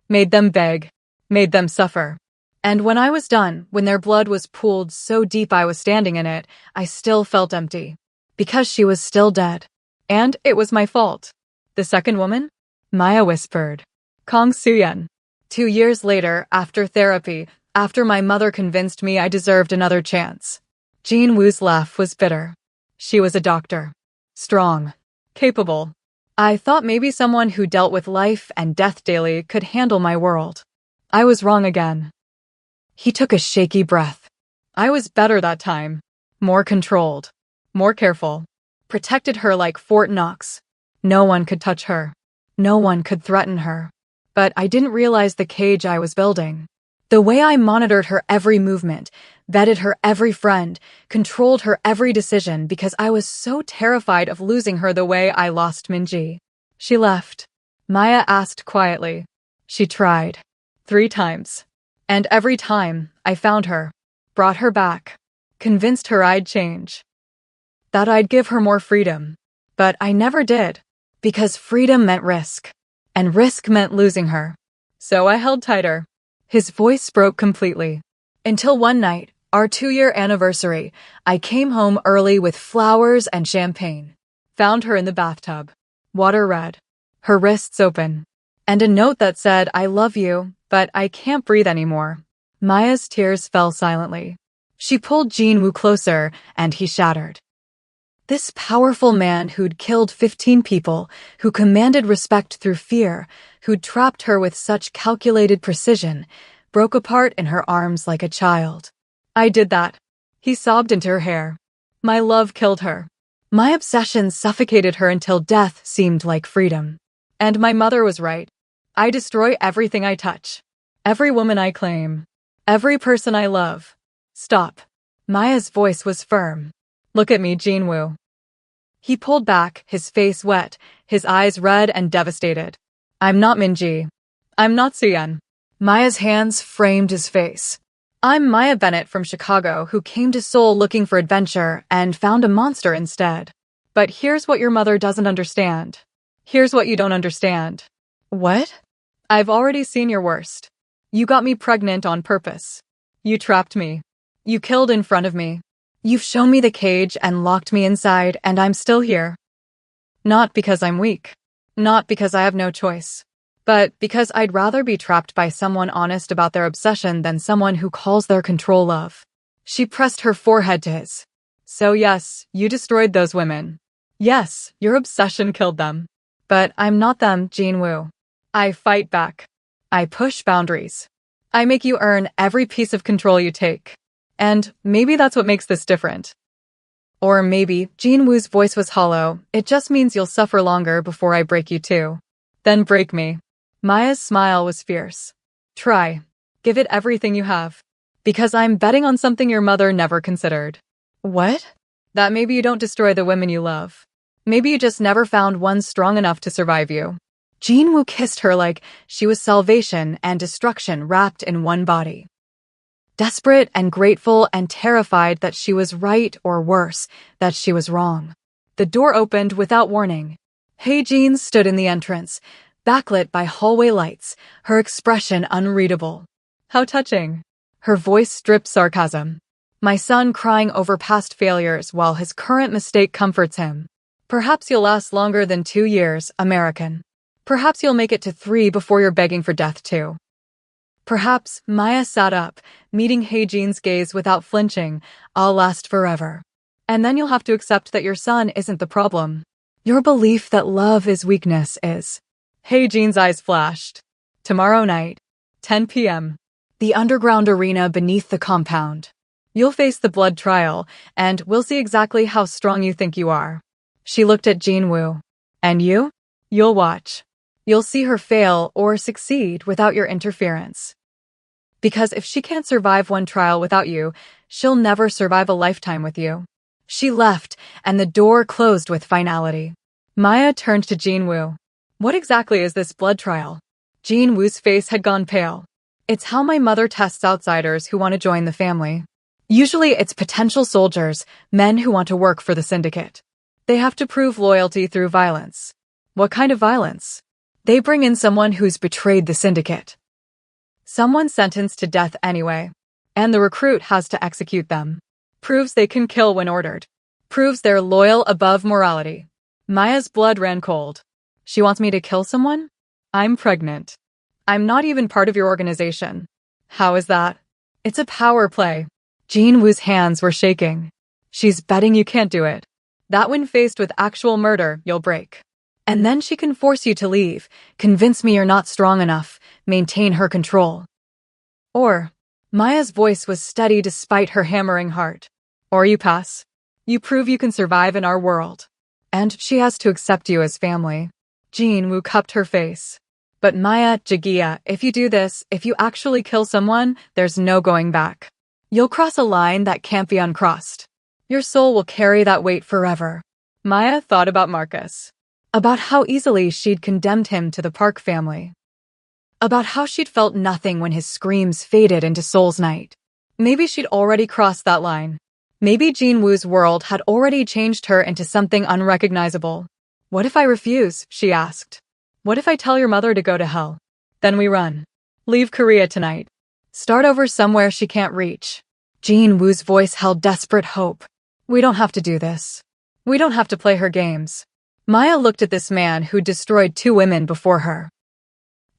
Made them beg. Made them suffer. And when I was done, when their blood was pooled so deep I was standing in it, I still felt empty. Because she was still dead. And it was my fault. The second woman? Maya whispered. Kang Soo-yeon. 2 years later, after therapy, after my mother convinced me I deserved another chance. Jin-woo's laugh was bitter. She was a doctor. Strong. Capable. I thought maybe someone who dealt with life and death daily could handle my world. I was wrong again. He took a shaky breath. I was better that time. More controlled. More careful. Protected her like Fort Knox. No one could touch her. No one could threaten her. But I didn't realize the cage I was building. The way I monitored her every movement, vetted her every friend, controlled her every decision because I was so terrified of losing her the way I lost Min-ji. She left. Maya asked quietly. She tried. 3 times. And every time, I found her. Brought her back. Convinced her I'd change. That I'd give her more freedom. But I never did. Because freedom meant risk. And risk meant losing her. So I held tighter. His voice broke completely. Until one night, our 2-year anniversary, I came home early with flowers and champagne. Found her in the bathtub. Water red. Her wrists open. And a note that said, I love you, but I can't breathe anymore. Maya's tears fell silently. She pulled Jin-woo closer, and he shattered. This powerful man who'd killed 15 people, who commanded respect through fear, who'd trapped her with such calculated precision, broke apart in her arms like a child. I did that. He sobbed into her hair. My love killed her. My obsession suffocated her until death seemed like freedom. And my mother was right. I destroy everything I touch. Every woman I claim. Every person I love. Stop. Maya's voice was firm. Look at me, Jinwoo. He pulled back, his face wet, his eyes red and devastated. I'm not Minji. I'm not Suyeon. Maya's hands framed his face. I'm Maya Bennett from Chicago who came to Seoul looking for adventure and found a monster instead. But here's what your mother doesn't understand. Here's what you don't understand. What? I've already seen your worst. You got me pregnant on purpose. You trapped me. You killed in front of me. You've shown me the cage and locked me inside, and I'm still here. Not because I'm weak. Not because I have no choice. But because I'd rather be trapped by someone honest about their obsession than someone who calls their control love. She pressed her forehead to his. So yes, you destroyed those women. Yes, your obsession killed them. But I'm not them, Jinwoo. I fight back. I push boundaries. I make you earn every piece of control you take. And maybe that's what makes this different. Or maybe, Jinwoo's voice was hollow, it just means you'll suffer longer before I break you too. Then break me. Maya's smile was fierce. Try. Give it everything you have. Because I'm betting on something your mother never considered. What? That maybe you don't destroy the women you love. Maybe you just never found one strong enough to survive you. Jinwoo kissed her like she was salvation and destruction wrapped in one body. Desperate and grateful and terrified that she was right or worse, that she was wrong. The door opened without warning. Hae-jin stood in the entrance, backlit by hallway lights, her expression unreadable. How touching. Her voice dripped sarcasm. My son crying over past failures while his current mistake comforts him. Perhaps you'll last longer than 2 years, American. Perhaps you'll make it to 3 before you're begging for death too. Perhaps, Maya sat up, meeting Hae-jin's gaze without flinching, I'll last forever. And then you'll have to accept that your son isn't the problem. Your belief that love is weakness is. Hae-jin's eyes flashed. Tomorrow night, 10 p.m. The underground arena beneath the compound. You'll face the blood trial, and we'll see exactly how strong you think you are. She looked at Jinwoo. And you? You'll watch. You'll see her fail or succeed without your interference. Because if she can't survive one trial without you, she'll never survive a lifetime with you. She left, and the door closed with finality. Maya turned to Jinwoo. What exactly is this blood trial? Jinwoo's face had gone pale. It's how my mother tests outsiders who want to join the family. Usually it's potential soldiers, men who want to work for the syndicate. They have to prove loyalty through violence. What kind of violence? They bring in someone who's betrayed the syndicate. Someone sentenced to death anyway. And the recruit has to execute them. Proves they can kill when ordered. Proves they're loyal above morality. Maya's blood ran cold. She wants me to kill someone? I'm pregnant. I'm not even part of your organization. How is that? It's a power play. Jinwoo's hands were shaking. She's betting you can't do it. That when faced with actual murder, you'll break. And then she can force you to leave, convince me you're not strong enough, maintain her control. Or, Maya's voice was steady despite her hammering heart. Or you pass. You prove you can survive in our world. And she has to accept you as family. Jinwoo cupped her face. But Maya, Jagia, if you do this, if you actually kill someone, there's no going back. You'll cross a line that can't be uncrossed. Your soul will carry that weight forever. Maya thought about Marcus. About how easily she'd condemned him to the Park family. About how she'd felt nothing when his screams faded into Seoul's night. Maybe she'd already crossed that line. Maybe Jinwoo's world had already changed her into something unrecognizable. What if I refuse? She asked. What if I tell your mother to go to hell? Then we run. Leave Korea tonight. Start over somewhere she can't reach. Jinwoo's voice held desperate hope. We don't have to do this. We don't have to play her games. Maya looked at this man who destroyed 2 women before her.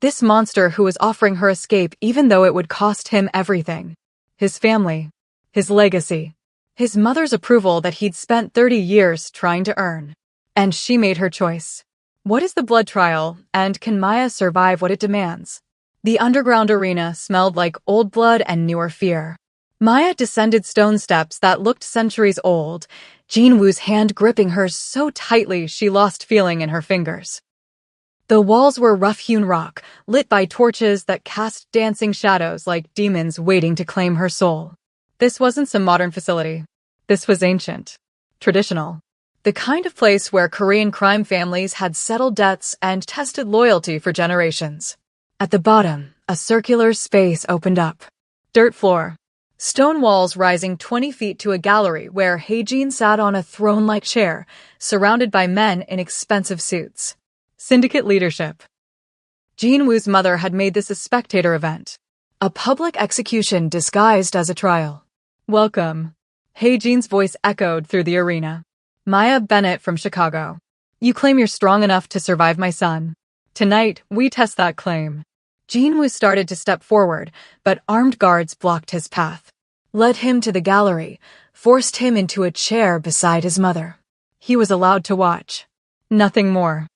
This monster who was offering her escape even though it would cost him everything. His family. His legacy. His mother's approval that he'd spent 30 years trying to earn. And she made her choice. What is the blood trial, and can Maya survive what it demands? The underground arena smelled like old blood and newer fear. Maya descended stone steps that looked centuries old, Jinwoo's hand gripping hers so tightly she lost feeling in her fingers. The walls were rough-hewn rock, lit by torches that cast dancing shadows like demons waiting to claim her soul. This wasn't some modern facility. This was ancient. Traditional. The kind of place where Korean crime families had settled debts and tested loyalty for generations. At the bottom, a circular space opened up. Dirt floor. Stone walls rising 20 feet to a gallery where Hae-jin sat on a throne-like chair, surrounded by men in expensive suits. Syndicate leadership. Jin-woo's mother had made this a spectator event. A public execution disguised as a trial. Welcome. Hae-jin's voice echoed through the arena. Maya Bennett from Chicago. You claim you're strong enough to survive my son. Tonight, we test that claim. Jin-woo started to step forward, but armed guards blocked his path. Led him to the gallery, forced him into a chair beside his mother. He was allowed to watch. Nothing more.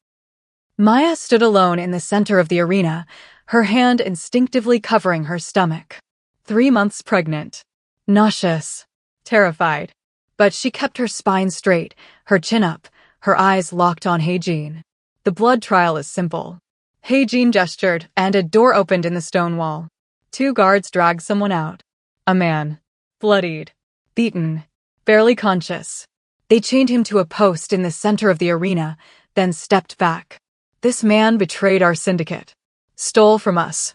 Maya stood alone in the center of the arena, her hand instinctively covering her stomach. 3 months pregnant. Nauseous. Terrified. But she kept her spine straight, her chin up, her eyes locked on Hae-jin. The blood trial is simple. Hae-jin gestured, and a door opened in the stone wall. 2 guards dragged someone out. A man. Bloodied. Beaten. Barely conscious. They chained him to a post in the center of the arena, then stepped back. This man betrayed our syndicate. Stole from us.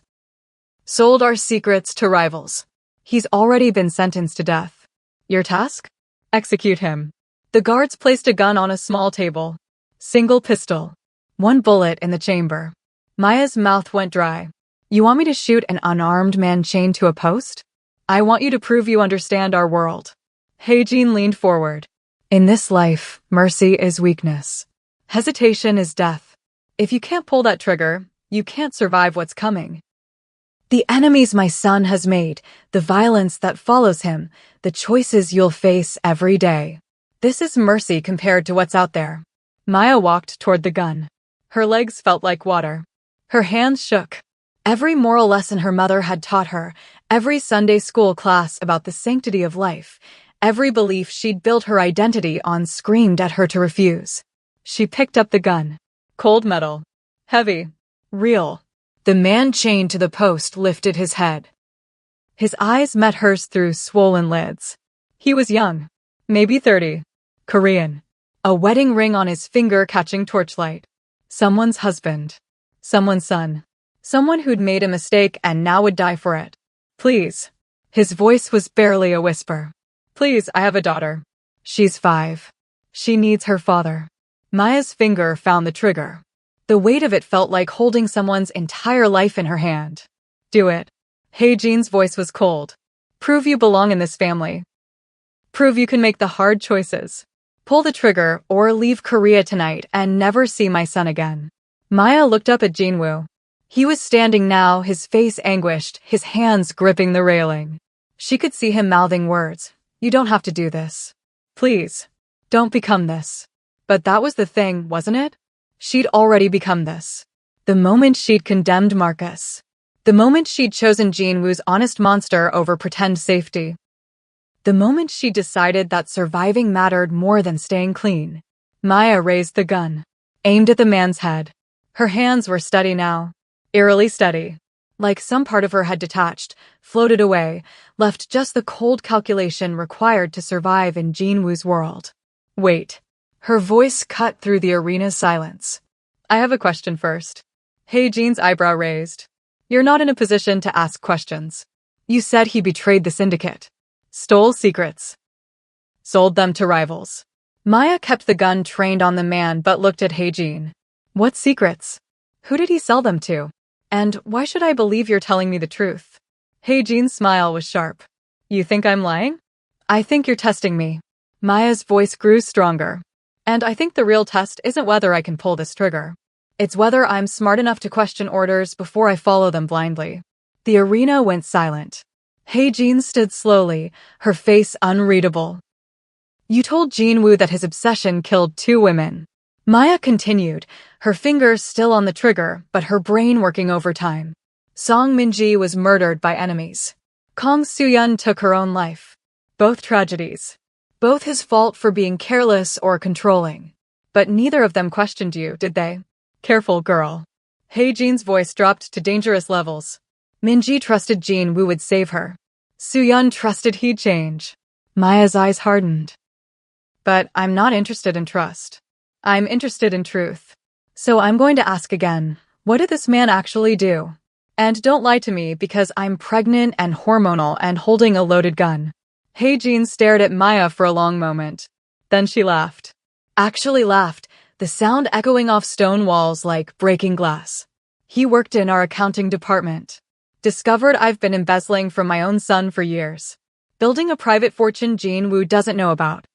Sold our secrets to rivals. He's already been sentenced to death. Your task? Execute him. The guards placed a gun on a small table. Single pistol. 1 bullet in the chamber. Maya's mouth went dry. You want me to shoot an unarmed man chained to a post? I want you to prove you understand our world. Hae-jin leaned forward. In this life, mercy is weakness. Hesitation is death. If you can't pull that trigger, you can't survive what's coming. The enemies my son has made, the violence that follows him, the choices you'll face every day. This is mercy compared to what's out there. Maya walked toward the gun. Her legs felt like water. Her hands shook. Every moral lesson her mother had taught her, every Sunday school class about the sanctity of life, every belief she'd built her identity on screamed at her to refuse. She picked up the gun. Cold metal. Heavy. Real. The man chained to the post lifted his head. His eyes met hers through swollen lids. He was young. Maybe 30. Korean. A wedding ring on his finger catching torchlight. Someone's husband. Someone's son. Someone who'd made a mistake and now would die for it. Please. His voice was barely a whisper. Please, I have a daughter. She's 5. She needs her father. Maya's finger found the trigger. The weight of it felt like holding someone's entire life in her hand. Do it. Hae-jin's voice was cold. Prove you belong in this family. Prove you can make the hard choices. Pull the trigger or leave Korea tonight and never see my son again. Maya looked up at Jin-woo. He was standing now, his face anguished, his hands gripping the railing. She could see him mouthing words. You don't have to do this. Please. Don't become this. But that was the thing, wasn't it? She'd already become this. The moment she'd condemned Marcus. The moment she'd chosen Jin-woo's honest monster over pretend safety. The moment she decided that surviving mattered more than staying clean. Maya raised the gun. Aimed at the man's head. Her hands were steady now. Eerily steady. Like some part of her had detached, floated away, left just the cold calculation required to survive in Jin-woo's world. Wait. Her voice cut through the arena's silence. I have a question first. Hae-jin's eyebrow raised. You're not in a position to ask questions. You said he betrayed the syndicate. Stole secrets. Sold them to rivals. Maya kept the gun trained on the man but looked at Hae-jin. What secrets? Who did he sell them to? And why should I believe you're telling me the truth? Hae-jin's smile was sharp. You think I'm lying? I think you're testing me. Maya's voice grew stronger. And I think the real test isn't whether I can pull this trigger. It's whether I'm smart enough to question orders before I follow them blindly. The arena went silent. Hae-jin stood slowly, her face unreadable. You told Jin-woo that his obsession killed 2 women. Maya continued, her fingers still on the trigger, but her brain working overtime. Song Min-ji was murdered by enemies. Kang Soo-yeon took her own life. Both tragedies. Both his fault for being careless or controlling. But neither of them questioned you, did they? Careful, girl. Jin voice dropped to dangerous levels. Minji trusted Jin Woo would save her. Soo-yeon trusted he'd change. Maya's eyes hardened. But I'm not interested in trust. I'm interested in truth. So I'm going to ask again, what did this man actually do? And don't lie to me because I'm pregnant and hormonal and holding a loaded gun. Jin stared at Maya for a long moment. Then she laughed. Actually laughed, the sound echoing off stone walls like breaking glass. He worked in our accounting department. Discovered I've been embezzling from my own son for years. Building a private fortune Jin Woo doesn't know about.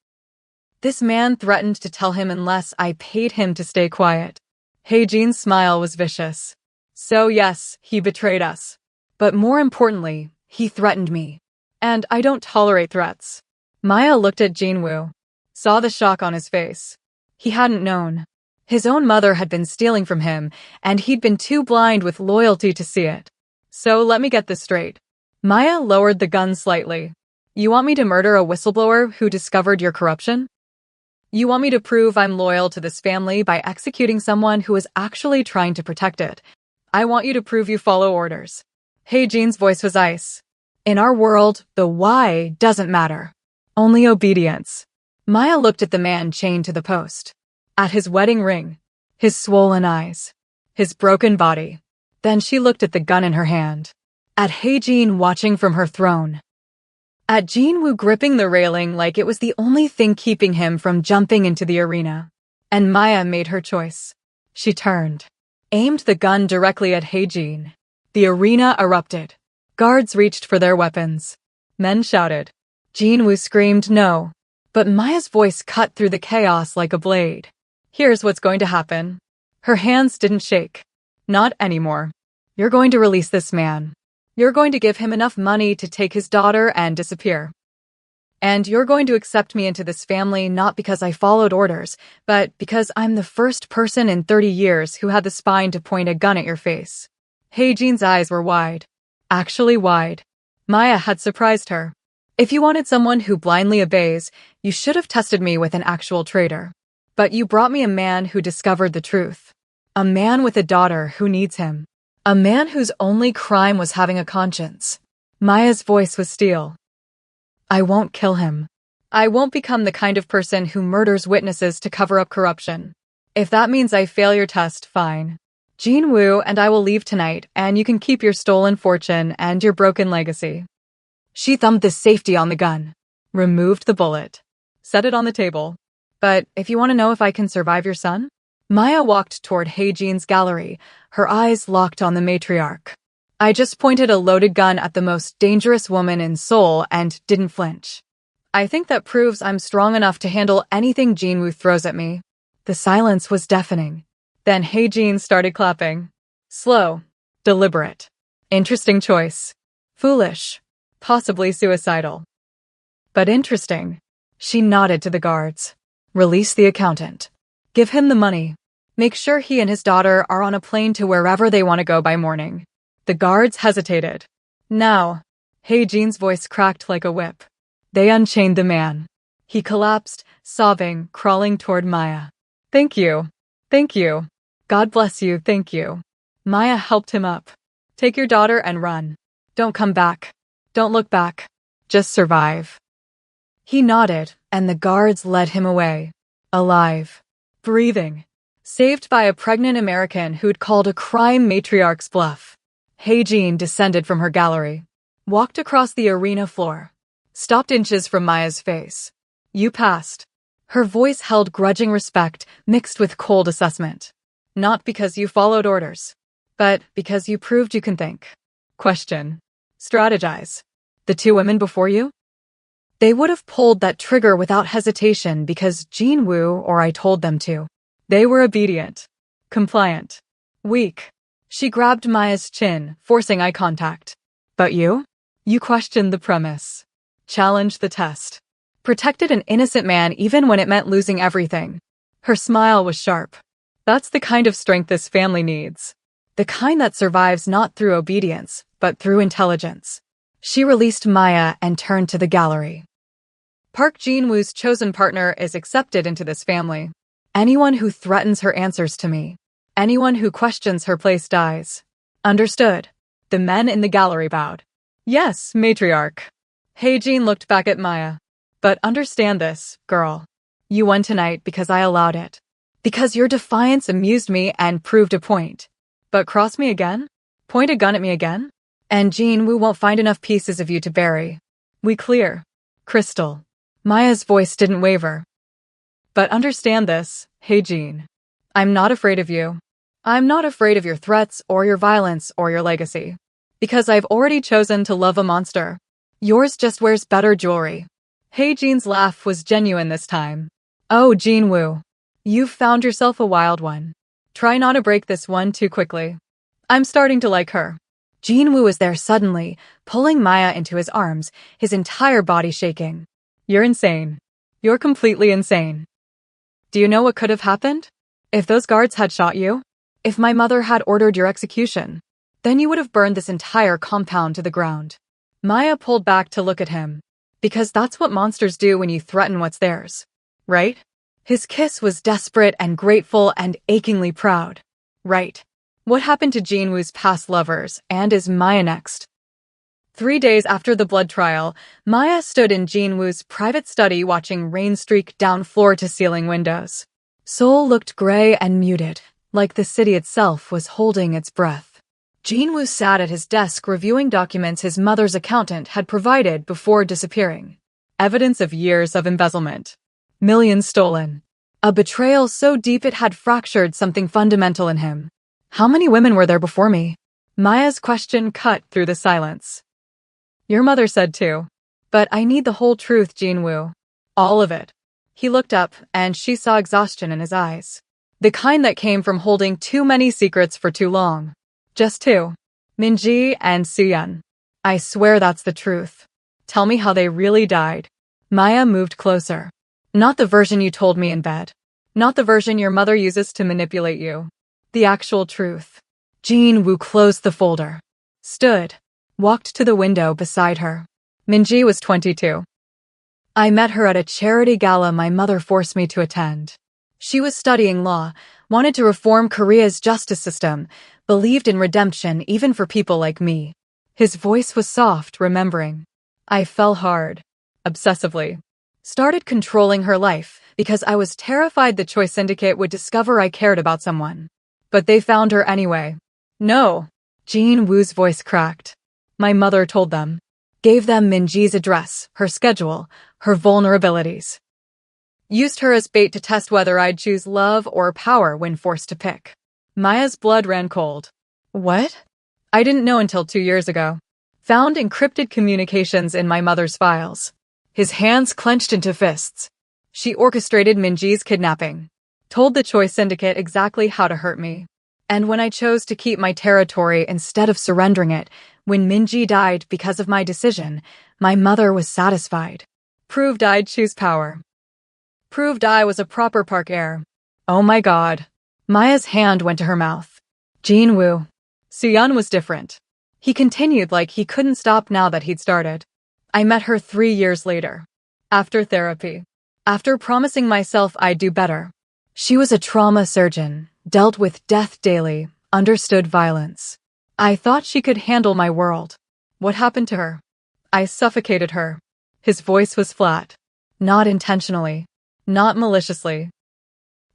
This man threatened to tell him unless I paid him to stay quiet. Jin's smile was vicious. So yes, he betrayed us. But more importantly, he threatened me. And I don't tolerate threats. Maya looked at Jin Woo. Saw the shock on his face. He hadn't known. His own mother had been stealing from him, and he'd been too blind with loyalty to see it. So let me get this straight. Maya lowered the gun slightly. You want me to murder a whistleblower who discovered your corruption? You want me to prove I'm loyal to this family by executing someone who is actually trying to protect it? I want you to prove you follow orders. Jin's voice was ice. In our world, the why doesn't matter. Only obedience. Maya looked at the man chained to the post. At his wedding ring. His swollen eyes. His broken body. Then she looked at the gun in her hand. At Jin watching from her throne. At Jin Woo gripping the railing like it was the only thing keeping him from jumping into the arena. And Maya made her choice. She turned. Aimed the gun directly at Jin. The arena erupted. Guards reached for their weapons. Men shouted. Jin Woo screamed no. But Maya's voice cut through the chaos like a blade. Here's what's going to happen. Her hands didn't shake. Not anymore. You're going to release this man. You're going to give him enough money to take his daughter and disappear. And you're going to accept me into this family not because I followed orders, but because I'm the first person in 30 years who had the spine to point a gun at your face. Jin's eyes were wide. Actually wide. Maya had surprised her. If you wanted someone who blindly obeys, you should have tested me with an actual traitor. But you brought me a man who discovered the truth. A man with a daughter who needs him. A man whose only crime was having a conscience. Maya's voice was steel. I won't kill him. I won't become the kind of person who murders witnesses to cover up corruption. If that means I fail your test, fine. Jin Woo and I will leave tonight, and you can keep your stolen fortune and your broken legacy. She thumbed the safety on the gun. Removed the bullet. Set it on the table. But if you want to know if I can survive your son? Maya walked toward Jin's gallery, her eyes locked on the matriarch. I just pointed a loaded gun at the most dangerous woman in Seoul and didn't flinch. I think that proves I'm strong enough to handle anything Jin Woo throws at me. The silence was deafening. Then Jin started clapping. Slow. Deliberate. Interesting choice. Foolish. Possibly suicidal. But interesting. She nodded to the guards. Release the accountant. Give him the money. Make sure he and his daughter are on a plane to wherever they want to go by morning. The guards hesitated. Now. Jin's voice cracked like a whip. They unchained the man. He collapsed, sobbing, crawling toward Maya. Thank you. Thank you. God bless you, thank you. Maya helped him up. Take your daughter and run. Don't come back. Don't look back. Just survive. He nodded, and the guards led him away. Alive. Breathing. Saved by a pregnant American who'd called a crime matriarch's bluff. Jin descended from her gallery. Walked across the arena floor. Stopped inches from Maya's face. You passed. Her voice held grudging respect mixed with cold assessment. Not because you followed orders, but because you proved you can think. Question. Strategize. The two women before you? They would have pulled that trigger without hesitation because Jin Woo or I told them to. They were obedient. Compliant. Weak. She grabbed Maya's chin, forcing eye contact. But you? You questioned the premise. Challenged the test. Protected an innocent man even when it meant losing everything. Her smile was sharp. That's the kind of strength this family needs. The kind that survives not through obedience, but through intelligence. She released Maya and turned to the gallery. Park Jin-woo's chosen partner is accepted into this family. Anyone who threatens her answers to me. Anyone who questions her place dies. Understood. The men in the gallery bowed. Yes, matriarch. Heijin looked back at Maya. But understand this, girl. You won tonight because I allowed it. Because your defiance amused me and proved a point. But cross me again? Point a gun at me again? And Jinwoo won't find enough pieces of you to bury. We clear. Crystal. Maya's voice didn't waver. But understand this, Heijin. I'm not afraid of you. I'm not afraid of your threats or your violence or your legacy. Because I've already chosen to love a monster. Yours just wears better jewelry. Heijin's laugh was genuine this time. Oh, Jinwoo. You've found yourself a wild one. Try not to break this one too quickly. I'm starting to like her. Jinwoo was there suddenly, pulling Maya into his arms, his entire body shaking. You're insane. You're completely insane. Do you know what could have happened? If those guards had shot you? If my mother had ordered your execution? Then you would have burned this entire compound to the ground. Maya pulled back to look at him. Because that's what monsters do when you threaten what's theirs. Right? His kiss was desperate and grateful and achingly proud. Right. What happened to Jinwoo's past lovers, and is Maya next? 3 days after the blood trial, Maya stood in Jinwoo's private study watching rain streak down floor-to-ceiling windows. Seoul looked gray and muted, like the city itself was holding its breath. Jinwoo sat at his desk reviewing documents his mother's accountant had provided before disappearing. Evidence of years of embezzlement. Millions stolen. A betrayal so deep it had fractured something fundamental in him. How many women were there before me? Maya's question cut through the silence. Your mother said too. But I need the whole truth, Jinwoo. All of it. He looked up, and she saw exhaustion in his eyes. The kind that came from holding too many secrets for too long. Just two. Minji and Suyun. I swear that's the truth. Tell me how they really died. Maya moved closer. Not the version you told me in bed. Not the version your mother uses to manipulate you. The actual truth. Jinwoo closed the folder. Stood. Walked to the window beside her. Minji was 22. I met her at a charity gala my mother forced me to attend. She was studying law, wanted to reform Korea's justice system, believed in redemption even for people like me. His voice was soft, remembering. I fell hard. Obsessively. Started controlling her life because I was terrified the Choi Syndicate would discover I cared about someone. But they found her anyway. No. Jinwoo's voice cracked. My mother told them. Gave them Minji's address, her schedule, her vulnerabilities. Used her as bait to test whether I'd choose love or power when forced to pick. Maya's blood ran cold. What? I didn't know until 2 years ago. Found encrypted communications in my mother's files. His hands clenched into fists. She orchestrated Minji's kidnapping. Told the Choi Syndicate exactly how to hurt me. And when I chose to keep my territory instead of surrendering it, when Minji died because of my decision, my mother was satisfied. Proved I'd choose power. Proved I was a proper Park heir. Oh my god. Maya's hand went to her mouth. Jinwoo. Suyun was different. He continued like he couldn't stop now that he'd started. I met her 3 years later. After therapy. After promising myself I'd do better. She was a trauma surgeon, dealt with death daily, understood violence. I thought she could handle my world. What happened to her? I suffocated her. His voice was flat. Not intentionally. Not maliciously.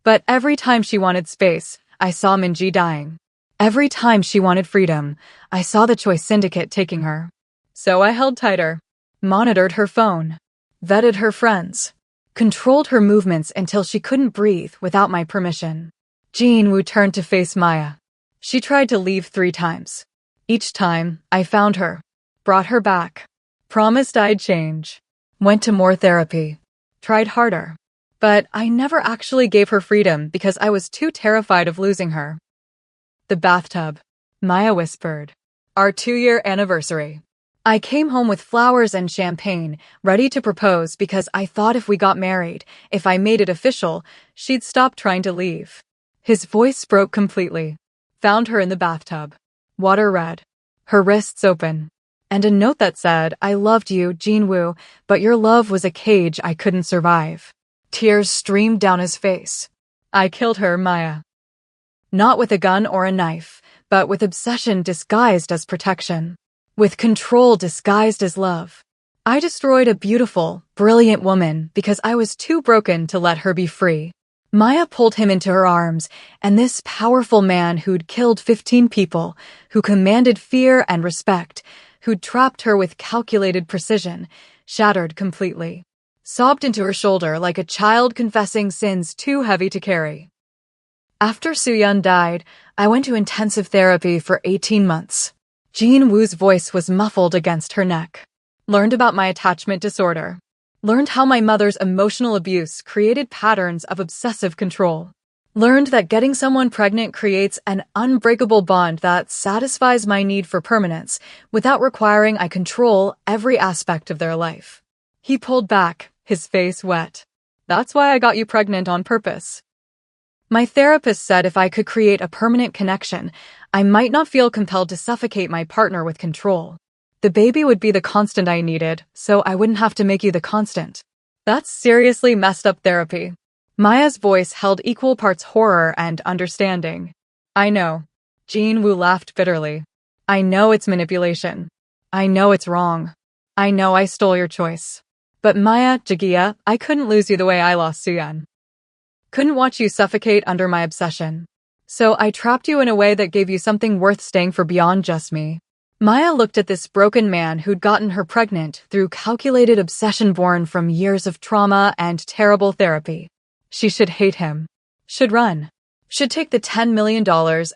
But every time she wanted space, I saw Minji dying. Every time she wanted freedom, I saw the Choi Syndicate taking her. So I held tighter. Monitored her phone. Vetted her friends. Controlled her movements until she couldn't breathe without my permission. Jinwoo turned to face Maya. She tried to leave 3 times. Each time, I found her. Brought her back. Promised I'd change. Went to more therapy. Tried harder. But I never actually gave her freedom because I was too terrified of losing her. The bathtub. Maya whispered. Our 2-year anniversary. I came home with flowers and champagne, ready to propose because I thought if we got married, if I made it official, she'd stop trying to leave. His voice broke completely. Found her in the bathtub. Water red. Her wrists open. And a note that said, I loved you, Jinwoo, but your love was a cage I couldn't survive. Tears streamed down his face. I killed her, Maya. Not with a gun or a knife, but with obsession disguised as protection. With control disguised as love. I destroyed a beautiful, brilliant woman because I was too broken to let her be free. Maya pulled him into her arms, and this powerful man who'd killed 15 people, who commanded fear and respect, who'd trapped her with calculated precision, shattered completely. Sobbed into her shoulder like a child confessing sins too heavy to carry. After Soo-yeon died, I went to intensive therapy for 18 months. Jin Woo's voice was muffled against her neck. Learned about my attachment disorder. Learned how my mother's emotional abuse created patterns of obsessive control. Learned that getting someone pregnant creates an unbreakable bond that satisfies my need for permanence without requiring I control every aspect of their life. He pulled back, his face wet. That's why I got you pregnant on purpose. My therapist said if I could create a permanent connection, I might not feel compelled to suffocate my partner with control. The baby would be the constant I needed, so I wouldn't have to make you the constant. That's seriously messed up therapy. Maya's voice held equal parts horror and understanding. I know. Jin Woo laughed bitterly. I know it's manipulation. I know it's wrong. I know I stole your choice. But Maya, Jagia, I couldn't lose you the way I lost Soo-yeon. Couldn't watch you suffocate under my obsession. So I trapped you in a way that gave you something worth staying for beyond just me. Maya looked at this broken man who'd gotten her pregnant through calculated obsession born from years of trauma and terrible therapy. She should hate him. Should run. Should take the $10 million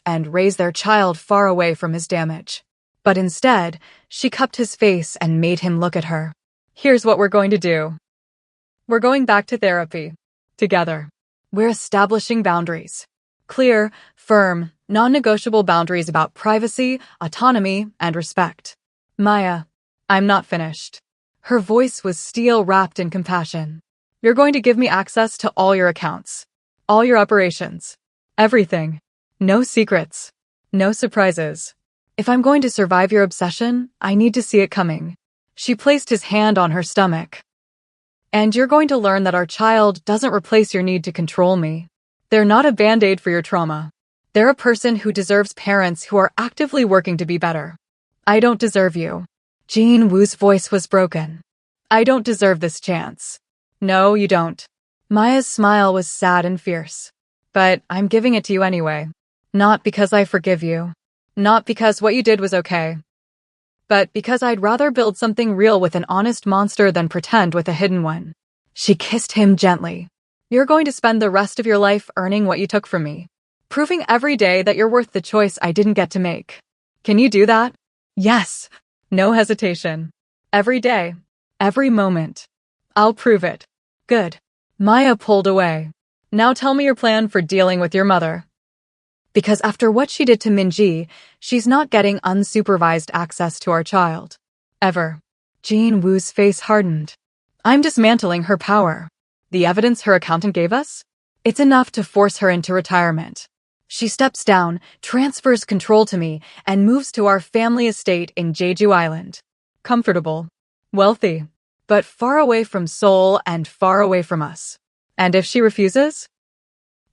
and raise their child far away from his damage. But instead, she cupped his face and made him look at her. Here's what we're going to do. We're going back to therapy. Together. We're establishing boundaries. Clear, firm, non-negotiable boundaries about privacy, autonomy, and respect. Maya, I'm not finished. Her voice was steel wrapped in compassion. You're going to give me access to all your accounts. All your operations. Everything. No secrets. No surprises. If I'm going to survive your obsession, I need to see it coming. She placed his hand on her stomach. And you're going to learn that our child doesn't replace your need to control me. They're not a band-aid for your trauma. They're a person who deserves parents who are actively working to be better. I don't deserve you. Jin Woo's voice was broken. I don't deserve this chance. No, you don't. Maya's smile was sad and fierce. But I'm giving it to you anyway. Not because I forgive you. Not because what you did was okay. But because I'd rather build something real with an honest monster than pretend with a hidden one. She kissed him gently. You're going to spend the rest of your life earning what you took from me. Proving every day that you're worth the choice I didn't get to make. Can you do that? Yes. No hesitation. Every day. Every moment. I'll prove it. Good. Maya pulled away. Now tell me your plan for dealing with your mother. Because after what she did to Minji, she's not getting unsupervised access to our child. Ever. Jin Woo's face hardened. I'm dismantling her power. The evidence her accountant gave us? It's enough to force her into retirement. She steps down, transfers control to me, and moves to our family estate in Jeju Island. Comfortable. Wealthy. But far away from Seoul and far away from us. And if she refuses?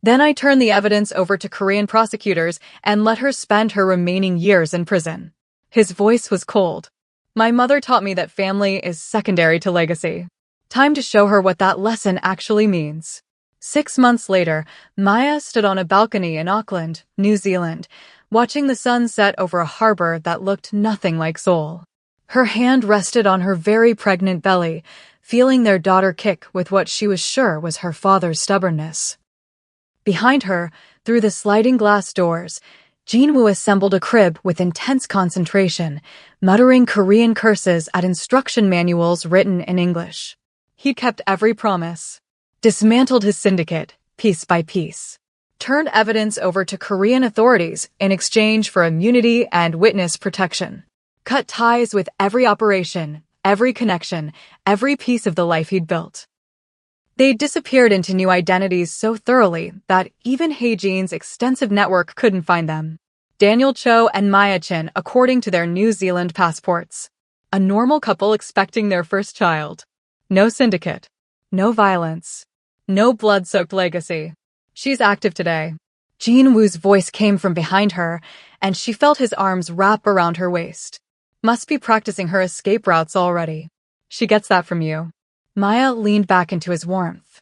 Then I turn the evidence over to Korean prosecutors and let her spend her remaining years in prison. His voice was cold. My mother taught me that family is secondary to legacy. Time to show her what that lesson actually means. 6 months later, Maya stood on a balcony in Auckland, New Zealand, watching the sun set over a harbor that looked nothing like Seoul. Her hand rested on her very pregnant belly, feeling their daughter kick with what she was sure was her father's stubbornness. Behind her, through the sliding glass doors, Jin Woo assembled a crib with intense concentration, muttering Korean curses at instruction manuals written in English. He'd kept every promise. Dismantled his syndicate, piece by piece. Turned evidence over to Korean authorities in exchange for immunity and witness protection. Cut ties with every operation, every connection, every piece of the life he'd built. They disappeared into new identities so thoroughly that even Hae-jin's extensive network couldn't find them. Daniel Cho and Maya Chin according to their New Zealand passports. A normal couple expecting their first child. No syndicate. No violence. No blood-soaked legacy. She's active today. Jin Woo's voice came from behind her, and she felt his arms wrap around her waist. Must be practicing her escape routes already. She gets that from you. Maya leaned back into his warmth.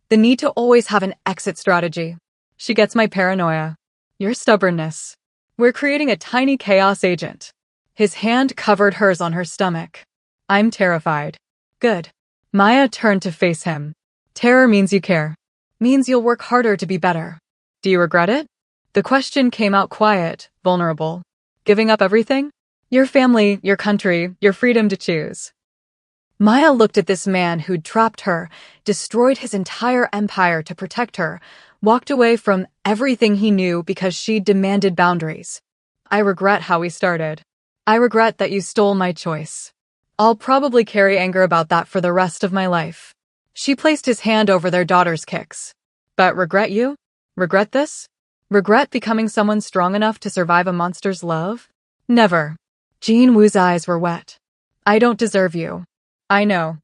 The need to always have an exit strategy. She gets my paranoia. Your stubbornness. We're creating a tiny chaos agent. His hand covered hers on her stomach. I'm terrified. Good. Maya turned to face him. Terror means you care. Means you'll work harder to be better. Do you regret it? The question came out quiet, vulnerable. Giving up everything? Your family, your country, your freedom to choose. Maya looked at this man who'd trapped her, destroyed his entire empire to protect her, walked away from everything he knew because she demanded boundaries. I regret how we started. I regret that you stole my choice. I'll probably carry anger about that for the rest of my life. She placed his hand over their daughter's kicks. But regret you? Regret this? Regret becoming someone strong enough to survive a monster's love? Never. Jin Woo's eyes were wet. I don't deserve you. I know.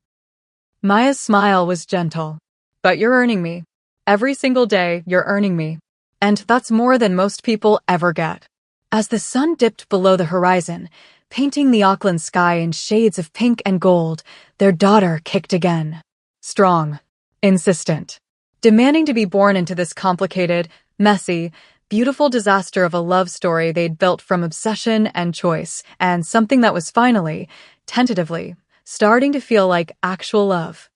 Maya's smile was gentle. But you're earning me. Every single day, you're earning me. And that's more than most people ever get. As the sun dipped below the horizon, painting the Auckland sky in shades of pink and gold, their daughter kicked again. Strong. Insistent. Demanding to be born into this complicated, messy, beautiful disaster of a love story they'd built from obsession and choice, and something that was finally, tentatively, starting to feel like actual love.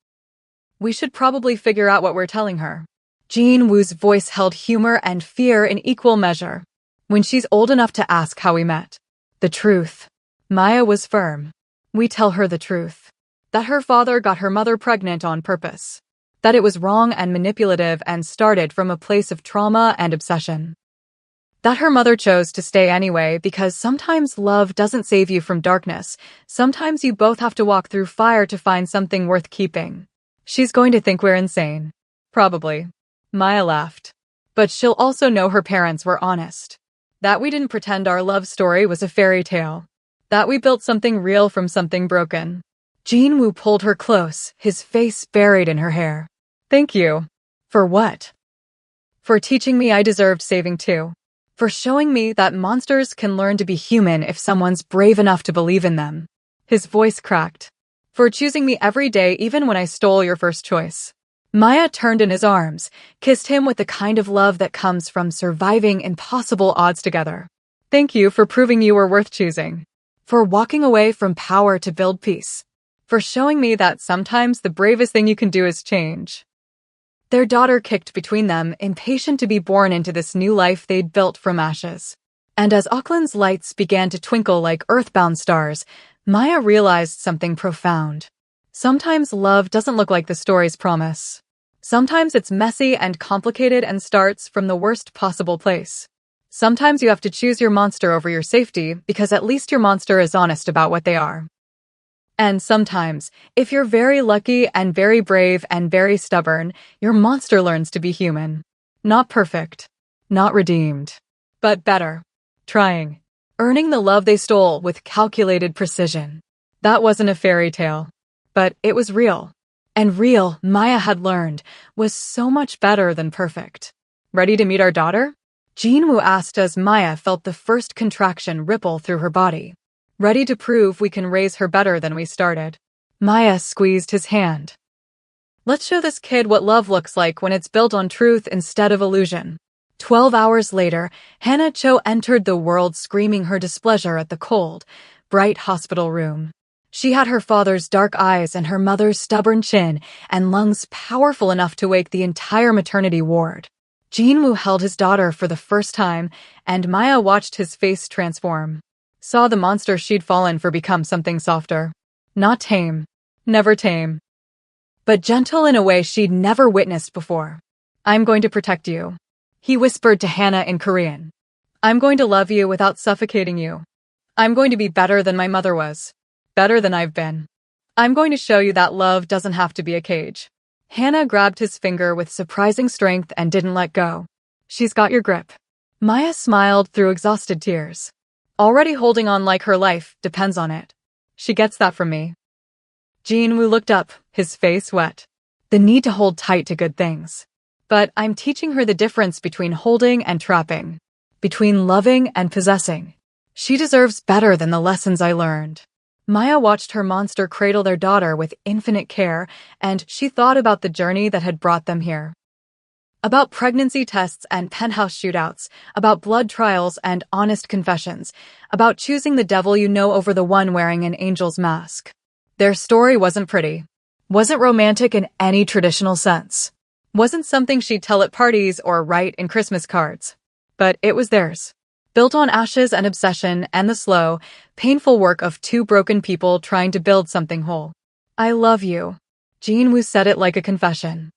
We should probably figure out what we're telling her. Jin Woo's voice held humor and fear in equal measure. When she's old enough to ask how we met. The truth. Maya was firm. We tell her the truth. That her father got her mother pregnant on purpose. That it was wrong and manipulative and started from a place of trauma and obsession. That her mother chose to stay anyway because sometimes love doesn't save you from darkness. Sometimes you both have to walk through fire to find something worth keeping. She's going to think we're insane. Probably. Maya laughed. But she'll also know her parents were honest. That we didn't pretend our love story was a fairy tale. That we built something real from something broken. Jin Woo pulled her close, his face buried in her hair. Thank you. For what? For teaching me I deserved saving too. For showing me that monsters can learn to be human if someone's brave enough to believe in them. His voice cracked. For choosing me every day even when I stole your first choice. Maya turned in his arms, kissed him with the kind of love that comes from surviving impossible odds together. Thank you for proving you were worth choosing. For walking away from power to build peace. For showing me that sometimes the bravest thing you can do is change. Their daughter kicked between them, impatient to be born into this new life they'd built from ashes. And as Auckland's lights began to twinkle like earthbound stars, Maya realized something profound. Sometimes love doesn't look like the stories promise. Sometimes it's messy and complicated and starts from the worst possible place. Sometimes you have to choose your monster over your safety because at least your monster is honest about what they are. And sometimes, if you're very lucky and very brave and very stubborn, your monster learns to be human. Not perfect. Not redeemed. But better. Trying. Earning the love they stole with calculated precision. That wasn't a fairy tale. But it was real. And real, Maya had learned, was so much better than perfect. Ready to meet our daughter? Jin Woo asked as Maya felt the first contraction ripple through her body. Ready to prove we can raise her better than we started. Maya squeezed his hand. Let's show this kid what love looks like when it's built on truth instead of illusion. 12 hours later, Hannah Cho entered the world screaming her displeasure at the cold, bright hospital room. She had her father's dark eyes and her mother's stubborn chin and lungs powerful enough to wake the entire maternity ward. Jin Woo held his daughter for the first time, and Maya watched his face transform. Saw the monster she'd fallen for become something softer. Not tame. Never tame. But gentle in a way she'd never witnessed before. I'm going to protect you. He whispered to Hannah in Korean. I'm going to love you without suffocating you. I'm going to be better than my mother was. Better than I've been. I'm going to show you that love doesn't have to be a cage. Hannah grabbed his finger with surprising strength and didn't let go. She's got your grip. Maya smiled through exhausted tears. Already holding on like her life depends on it. She gets that from me. Jin Woo looked up, his face wet. The need to hold tight to good things. But I'm teaching her the difference between holding and trapping, between loving and possessing. She deserves better than the lessons I learned. Maya watched her monster cradle their daughter with infinite care, and she thought about the journey that had brought them here. About pregnancy tests and penthouse shootouts, about blood trials and honest confessions, about choosing the devil you know over the one wearing an angel's mask. Their story wasn't pretty, wasn't romantic in any traditional sense, wasn't something she'd tell at parties or write in Christmas cards. But it was theirs, built on ashes and obsession and the slow, painful work of two broken people trying to build something whole. I love you. Jinwoo said it like a confession.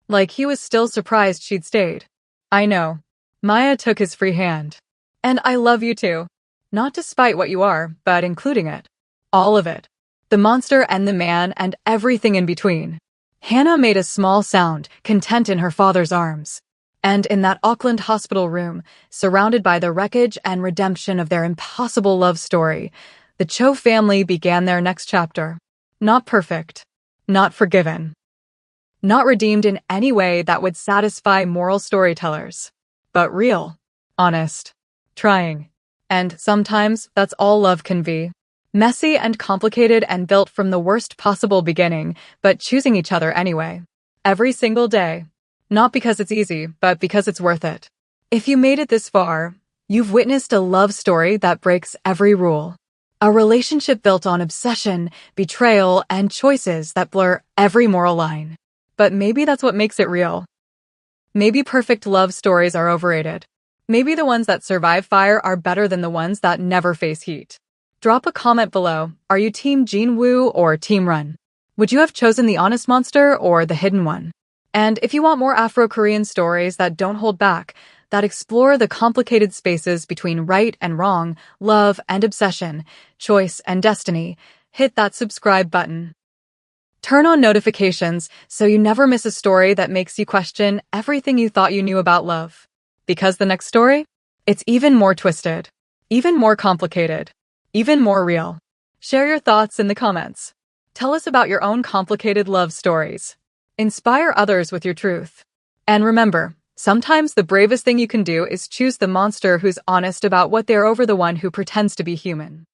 Like he was still surprised she'd stayed. I know. Maya took his free hand. And I love you too. Not despite what you are, but including it. All of it. The monster and the man and everything in between. Hannah made a small sound, content in her father's arms. And in that Auckland hospital room, surrounded by the wreckage and redemption of their impossible love story, the Cho family began their next chapter. Not perfect. Not forgiven. Not redeemed in any way that would satisfy moral storytellers. But real. Honest. Trying. And sometimes that's all love can be. Messy and complicated and built from the worst possible beginning, but choosing each other anyway. Every single day. Not because it's easy, but because it's worth it. If you made it this far, you've witnessed a love story that breaks every rule. A relationship built on obsession, betrayal, and choices that blur every moral line. But maybe that's what makes it real. Maybe perfect love stories are overrated. Maybe the ones that survive fire are better than the ones that never face heat. Drop a comment below. Are you Team Jinwoo or Team Run? Would you have chosen the honest monster or the hidden one? And if you want more Afro-Korean stories that don't hold back, that explore the complicated spaces between right and wrong, love and obsession, choice and destiny, hit that subscribe button. Turn on notifications so you never miss a story that makes you question everything you thought you knew about love. Because the next story? It's even more twisted, even more complicated, even more real. Share your thoughts in the comments. Tell us about your own complicated love stories. Inspire others with your truth. And remember, sometimes the bravest thing you can do is choose the monster who's honest about what they're over the one who pretends to be human.